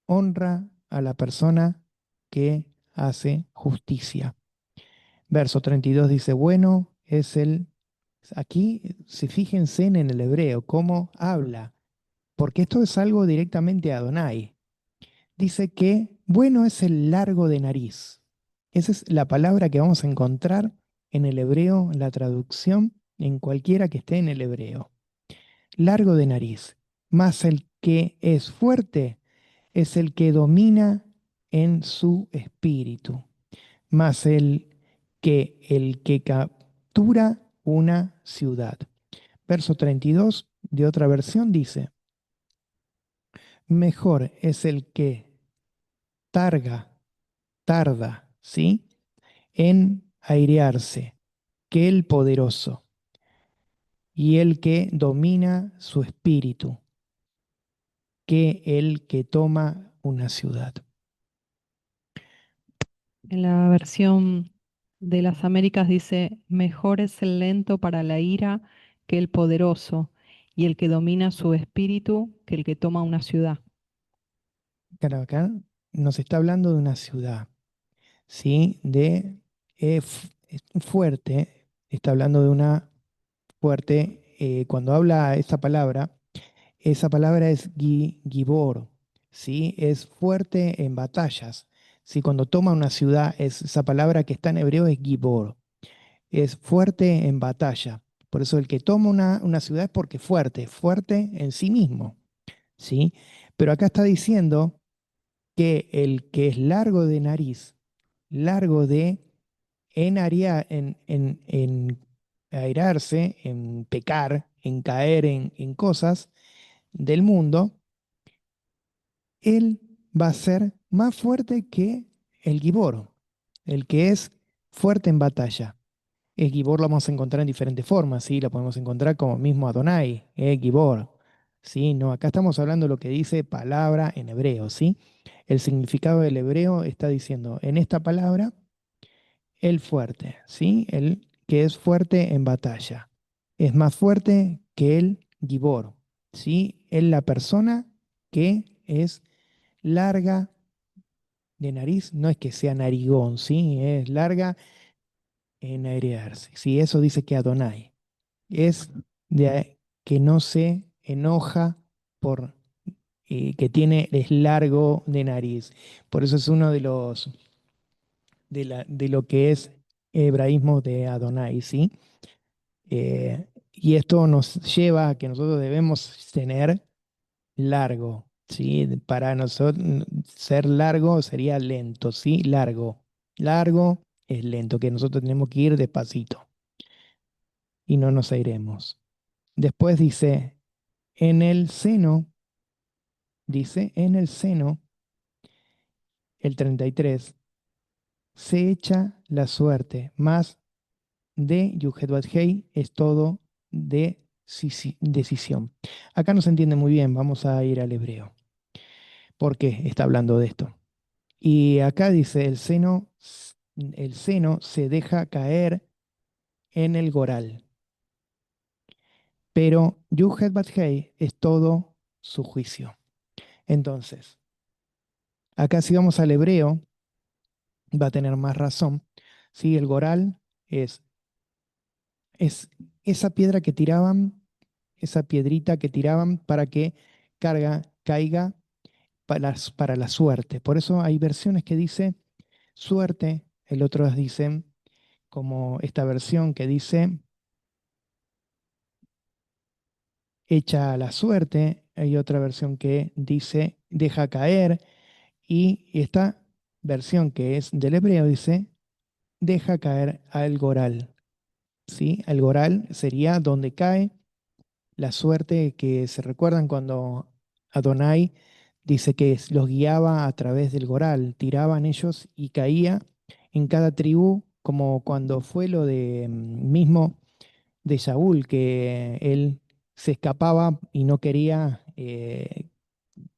honra a la persona que hace justicia. Verso 32 dice, bueno es el... Aquí, si fíjense en el hebreo, cómo habla, porque esto es algo directamente a Adonai. Dice que bueno es el largo de nariz. Esa es la palabra que vamos a encontrar en el hebreo, en la traducción, en cualquiera que esté en el hebreo. Largo de nariz. Más el que es fuerte es el que domina en su espíritu. Más el que captura una ciudad. Verso 32 de otra versión dice, mejor es el que tarda, ¿sí? En airearse que el poderoso y el que domina su espíritu, que el que toma una ciudad. En la versión de las Américas dice, mejor es el lento para la ira que el poderoso, y el que domina su espíritu que el que toma una ciudad. Claro, acá nos está hablando de una ciudad, ¿sí? Es fuerte, está hablando de una fuerte, cuando habla esa palabra es gibor, ¿sí? Es fuerte en batallas. ¿Sí? Cuando toma una ciudad, esa palabra que está en hebreo es gibor, es fuerte en batalla. Por eso el que toma una ciudad es porque es fuerte, fuerte en sí mismo, ¿sí? Pero acá está diciendo que el que es largo de nariz, largo de en, airarse, en pecar, en caer en cosas del mundo, él va a ser más fuerte que el Gibor, el que es fuerte en batalla. El Gibor lo vamos a encontrar en diferentes formas, ¿sí? Lo podemos encontrar como mismo Adonai, Gibor, ¿sí? No, acá estamos hablando de lo que dice palabra en hebreo, ¿sí? El significado del hebreo está diciendo, en esta palabra, el fuerte, ¿sí? El que es fuerte en batalla. Es más fuerte que el Gibor, ¿sí? Es la persona que es larga de nariz, no es que sea narigón, ¿sí? Es larga en airearse. Sí, eso dice que Adonai es que no se enoja por que es largo de nariz. Por eso es uno de los de lo que es hebraísmo de Adonai, ¿sí? Y esto nos lleva a que nosotros debemos tener largo, ¿sí? Para nosotros ser largo sería lento, ¿sí? Largo. Largo es lento, que nosotros tenemos que ir despacito y no nos airemos. Después dice, en el seno, el 33, se echa la suerte, más de Yuhet Hei es todo de decisión. Acá no se entiende muy bien, vamos a ir al hebreo. ¿Por qué está hablando de esto? Y acá dice, el seno se deja caer en el goral, pero Yuhet Hei es todo su juicio. Entonces, acá si vamos al hebreo, va a tener más razón. Sí, el goral es, es esa piedra que tiraban, esa piedrita que tiraban para que caiga para la suerte. Por eso hay versiones que dice suerte, el otro dicen como esta versión que dice echa a la suerte, hay otra versión que dice deja caer y esta versión que es del hebreo dice deja caer al goral. ¿Sí? El goral sería donde cae la suerte que se recuerdan cuando Adonai dice que los guiaba a través del goral, tiraban ellos y caía en cada tribu, como cuando fue lo de mismo de Saúl, que él se escapaba y no quería,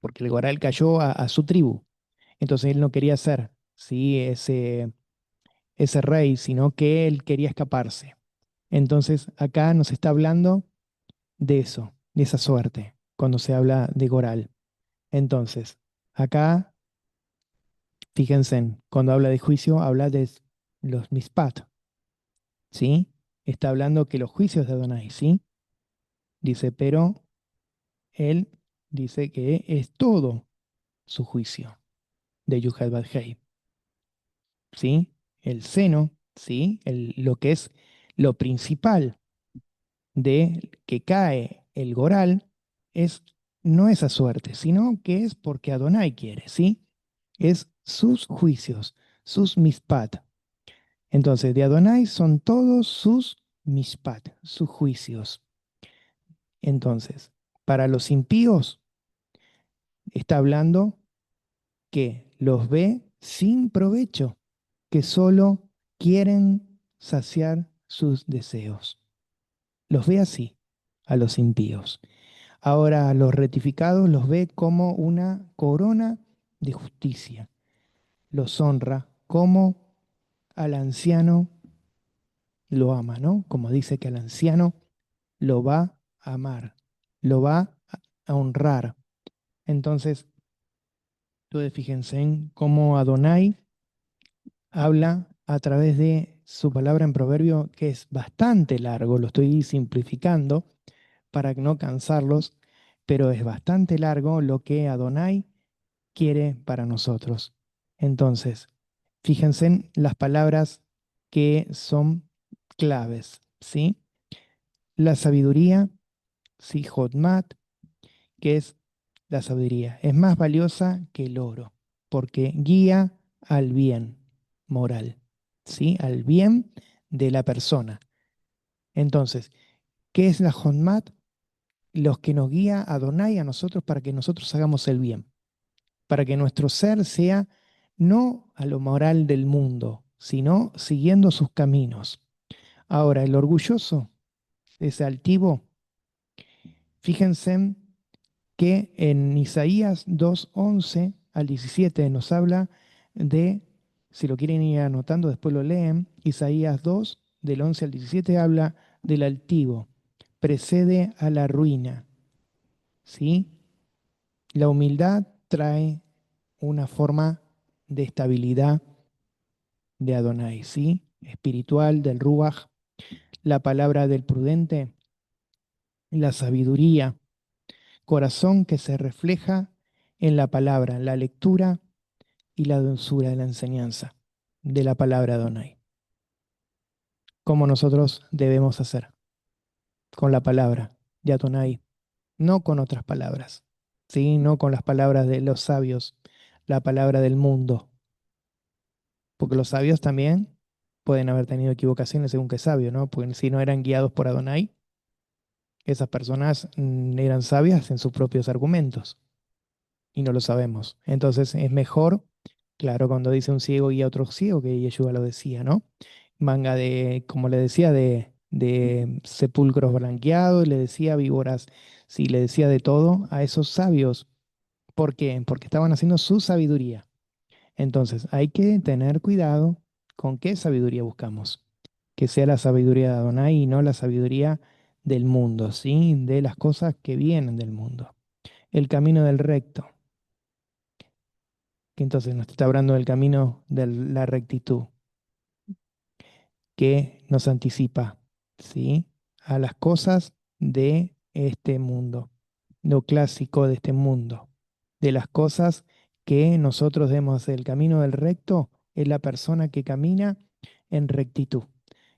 porque el goral cayó a su tribu. Entonces él no quería ser, ¿sí? ese rey, sino que él quería escaparse. Entonces acá nos está hablando de eso, de esa suerte, cuando se habla de Goral. Entonces, acá, fíjense, cuando habla de juicio, habla de los mispat, ¿sí? Está hablando que los juicios de Adonai, ¿sí? Dice, pero él dice que es todo su juicio de Yuhel Badhei, ¿sí? El seno, ¿sí? Lo que es lo principal de que cae el Goral es no esa suerte, sino que es porque Adonai quiere, ¿sí? Es sus juicios, sus mispat. Entonces, de Adonai son todos sus mispat, sus juicios. Entonces, para los impíos está hablando que los ve sin provecho, que solo quieren saciar sus deseos. Los ve así a los impíos. Ahora a los rectificados los ve como una corona de justicia. Los honra como al anciano lo ama, ¿no? Como dice que al anciano lo va a amar, lo va a honrar. Entonces, ustedes fíjense en cómo Adonai habla a través de su palabra en proverbio, que es bastante largo, lo estoy simplificando para no cansarlos, pero es bastante largo lo que Adonai quiere para nosotros. Entonces, fíjense en las palabras que son claves, ¿sí? La sabiduría, sí, Jotmat, que es la sabiduría, es más valiosa que el oro, porque guía al bien moral, ¿sí? Al bien de la persona. Entonces, ¿qué es la Honmat? Los que nos guía Adonai a nosotros para que nosotros hagamos el bien, para que nuestro ser sea no a lo moral del mundo, sino siguiendo sus caminos. Ahora, el orgulloso, ese altivo, fíjense que en Isaías 2:11 al 17 nos habla de, si lo quieren ir anotando, después lo leen, Isaías 2, del 11 al 17 habla del altivo, precede a la ruina, ¿sí? La humildad trae una forma de estabilidad de Adonai, ¿sí? Espiritual, del Ruach, la palabra del prudente, la sabiduría, corazón que se refleja en la palabra, la lectura y la dulzura de la enseñanza de la palabra Adonai. Como nosotros debemos hacer con la palabra de Adonai, no con otras palabras, ¿sí? No con las palabras de los sabios, la palabra del mundo, porque los sabios también pueden haber tenido equivocaciones según qué sabio, ¿no? Porque si no eran guiados por Adonai, esas personas eran sabias en sus propios argumentos y no lo sabemos. Entonces es mejor, claro, cuando dice un ciego guía a otro ciego, que Yeshua lo decía, ¿no? Manga de, como le decía, de sepulcros blanqueados, le decía víboras, sí, le decía de todo a esos sabios. ¿Por qué? Porque estaban haciendo su sabiduría. Entonces, hay que tener cuidado con qué sabiduría buscamos. Que sea la sabiduría de Adonai y no la sabiduría del mundo, ¿sí? De las cosas que vienen del mundo. El camino del recto, que entonces nos está hablando del camino de la rectitud, que nos anticipa, ¿sí? A las cosas de este mundo, lo clásico de este mundo, de las cosas que nosotros debemos hacer. El camino del recto es la persona que camina en rectitud,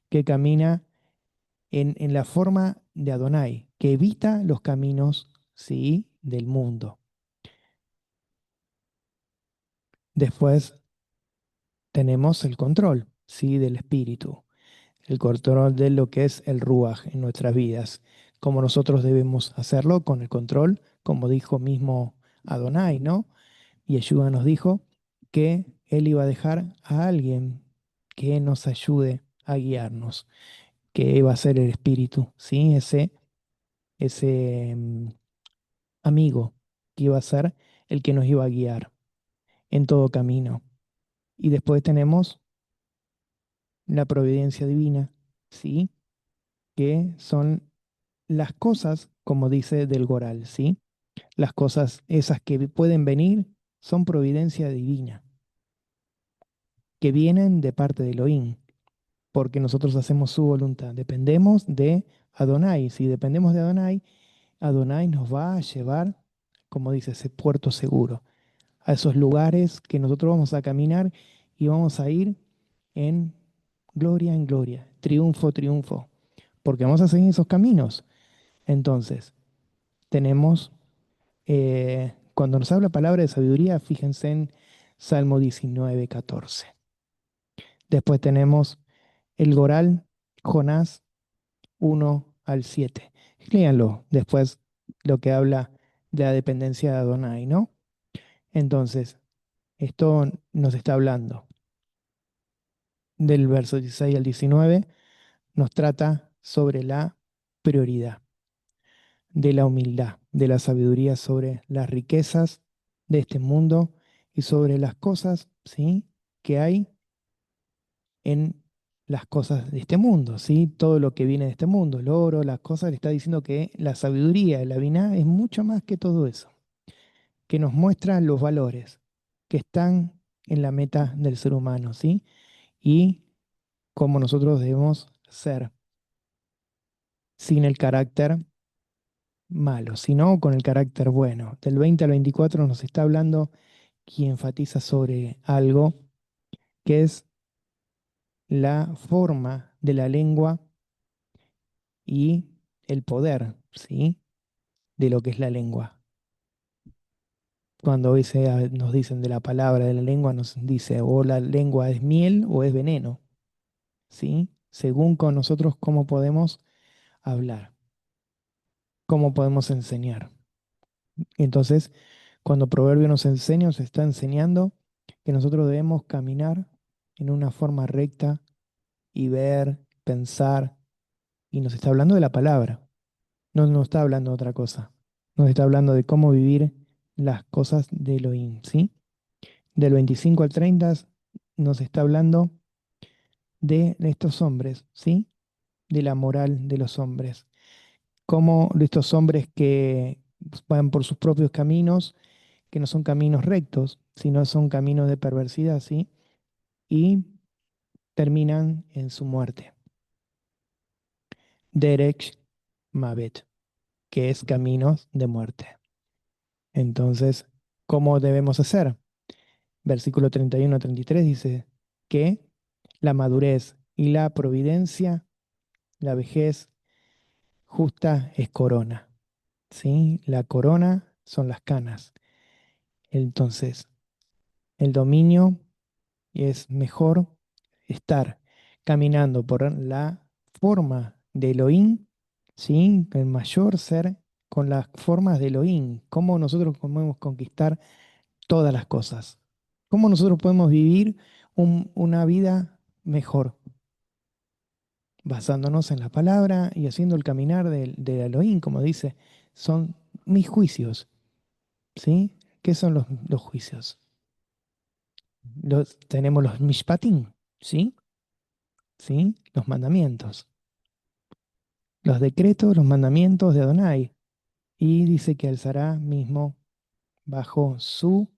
que camina en la forma de Adonai, que evita los caminos, ¿sí? Del mundo. Después tenemos el control, ¿sí? Del espíritu, el control de lo que es el Ruach en nuestras vidas, como nosotros debemos hacerlo con el control, como dijo mismo Adonai, ¿no? Y Yeshua nos dijo que Él iba a dejar a alguien que nos ayude a guiarnos, que iba a ser el Espíritu, ¿sí? Ese amigo que iba a ser el que nos iba a guiar en todo camino. Y después tenemos la providencia divina, ¿sí? Que son las cosas, como dice del Goral, ¿sí? Las cosas esas que pueden venir son providencia divina, que vienen de parte de Elohim, porque nosotros hacemos su voluntad. Dependemos de Adonai. Si dependemos de Adonai, Adonai nos va a llevar, como dice, ese puerto seguro, a esos lugares que nosotros vamos a caminar y vamos a ir en gloria, triunfo, triunfo, porque vamos a seguir esos caminos. Entonces, tenemos, cuando nos habla palabra de sabiduría, fíjense en Salmo 19:14. Después tenemos el Goral, Jonás 1 al 7. Léanlo después lo que habla de la dependencia de Adonai, ¿no? Entonces, esto nos está hablando del verso 16 al 19, nos trata sobre la prioridad, de la humildad, de la sabiduría sobre las riquezas de este mundo y sobre las cosas, ¿sí? Que hay en las cosas de este mundo, ¿sí? Todo lo que viene de este mundo, el oro, las cosas, le está diciendo que la sabiduría, la Biná, es mucho más que todo eso, que nos muestra los valores que están en la meta del ser humano, ¿sí? Y cómo nosotros debemos ser, sin el carácter malo, sino con el carácter bueno. Del 20 al 24 nos está hablando y enfatiza sobre algo que es la forma de la lengua y el poder, ¿sí? De lo que es la lengua. Cuando nos dicen de la palabra de la lengua, nos dice o la lengua es miel o es veneno, ¿sí? Según con nosotros cómo podemos hablar? ¿Cómo podemos enseñar? Entonces, cuando Proverbio nos enseña, nos está enseñando que nosotros debemos caminar en una forma recta y ver, pensar, y nos está hablando de la palabra, no nos está hablando de otra cosa. Nos está hablando de cómo vivir las cosas de Elohim, ¿sí? Del 25 al 30 nos está hablando de estos hombres, ¿sí? De la moral de los hombres. Cómo de estos hombres que van por sus propios caminos, que no son caminos rectos, sino son caminos de perversidad, ¿sí? Y terminan en su muerte. Derek Mavet, que es caminos de muerte. Entonces, ¿cómo debemos hacer? Versículo 31 a 33 dice que la madurez y la providencia, la vejez justa es corona, ¿sí? La corona son las canas. Entonces, el dominio es mejor estar caminando por la forma de Elohim, ¿sí? El mayor ser con las formas de Elohim. Cómo nosotros podemos conquistar todas las cosas. Cómo nosotros podemos vivir una vida mejor, basándonos en la palabra y haciendo el caminar del Elohim, como dice, son mis juicios, ¿sí? ¿Qué son los juicios? Tenemos los mishpatim, ¿sí? ¿Sí? Los mandamientos, los decretos, los mandamientos de Adonai. Y dice que alzará mismo bajo su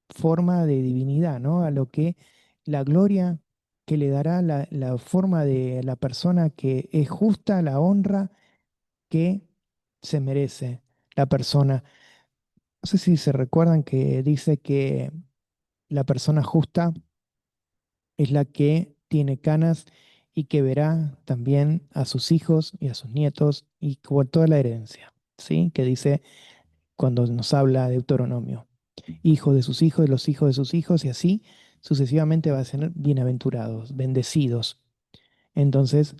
forma de divinidad, ¿no? A lo que la gloria que le dará la forma de la persona que es justa, la honra que se merece la persona. No sé si se recuerdan que dice que la persona justa es la que tiene canas y que verá también a sus hijos y a sus nietos y por toda la herencia, ¿sí? Que dice cuando nos habla de Deuteronomio, hijos de sus hijos, de los hijos de sus hijos y así sucesivamente va a ser bienaventurados, bendecidos. Entonces,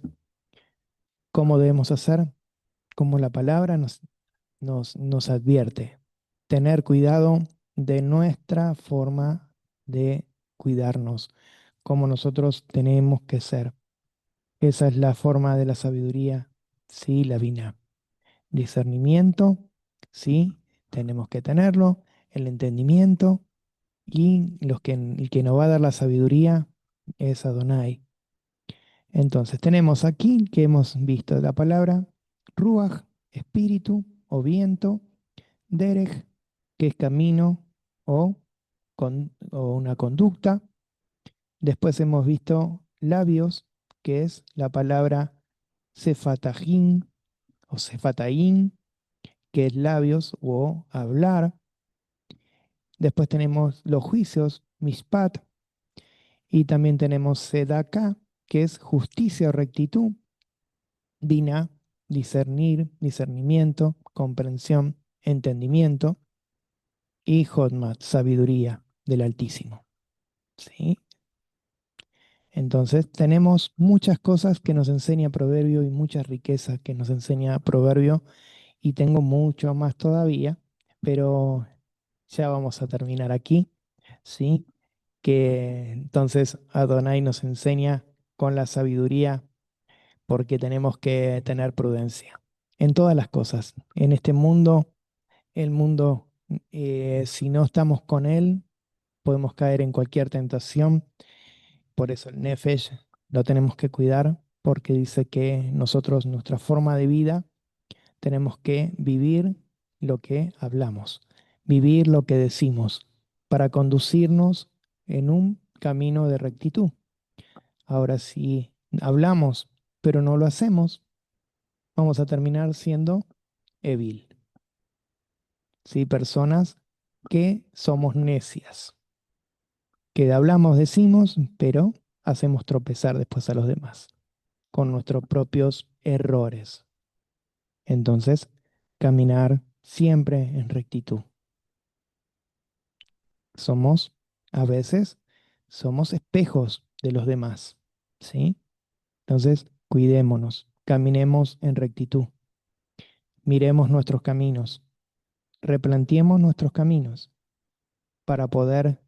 ¿cómo debemos hacer? Como la palabra nos advierte, tener cuidado de nuestra forma de cuidarnos, como nosotros tenemos que ser. Esa es la forma de la sabiduría, sí, la vina. Discernimiento, sí, tenemos que tenerlo, el entendimiento y el que nos va a dar la sabiduría es Adonai. Entonces tenemos aquí que hemos visto la palabra Ruach, espíritu o viento, Derech, que es camino o, o una conducta. Después hemos visto labios, que es la palabra Sefatahim o Sefataim, que es labios o hablar. Después tenemos los juicios, Mishpat, y también tenemos Sedaka, que es justicia o rectitud, Binah, discernir, discernimiento, comprensión, entendimiento, y Hodmat, sabiduría del Altísimo. ¿Sí? Entonces tenemos muchas cosas que nos enseña Proverbio y muchas riquezas que nos enseña Proverbio y tengo mucho más todavía, pero ya vamos a terminar aquí, ¿sí? Que entonces Adonai nos enseña con la sabiduría porque tenemos que tener prudencia en todas las cosas. En este mundo, el mundo, si no estamos con él, podemos caer en cualquier tentación. Por eso el Nefesh lo tenemos que cuidar porque dice que nosotros, nuestra forma de vida, tenemos que vivir lo que hablamos, vivir lo que decimos, para conducirnos en un camino de rectitud. Ahora, si hablamos, pero no lo hacemos, vamos a terminar siendo evil, ¿sí? Personas que somos necias, que hablamos, decimos, pero hacemos tropezar después a los demás con nuestros propios errores. Entonces, caminar siempre en rectitud. Somos, a veces, somos espejos de los demás, ¿sí? Entonces, cuidémonos. caminemos en rectitud, miremos nuestros caminos, replanteemos nuestros caminos para poder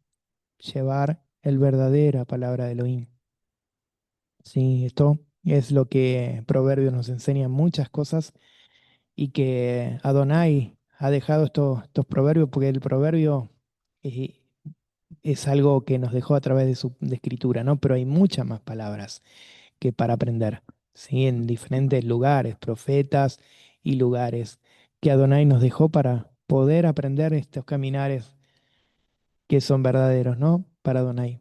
llevar el verdadera palabra de Elohim. Sí, esto es lo que Proverbios nos enseña muchas cosas y que Adonai ha dejado estos proverbios porque el proverbio eh, es algo que nos dejó a través de su de escritura, ¿no? Pero hay muchas más palabras que para aprender, ¿sí? En diferentes lugares, profetas y lugares que Adonai nos dejó para poder aprender estos caminares que son verdaderos, ¿no? Para Adonai.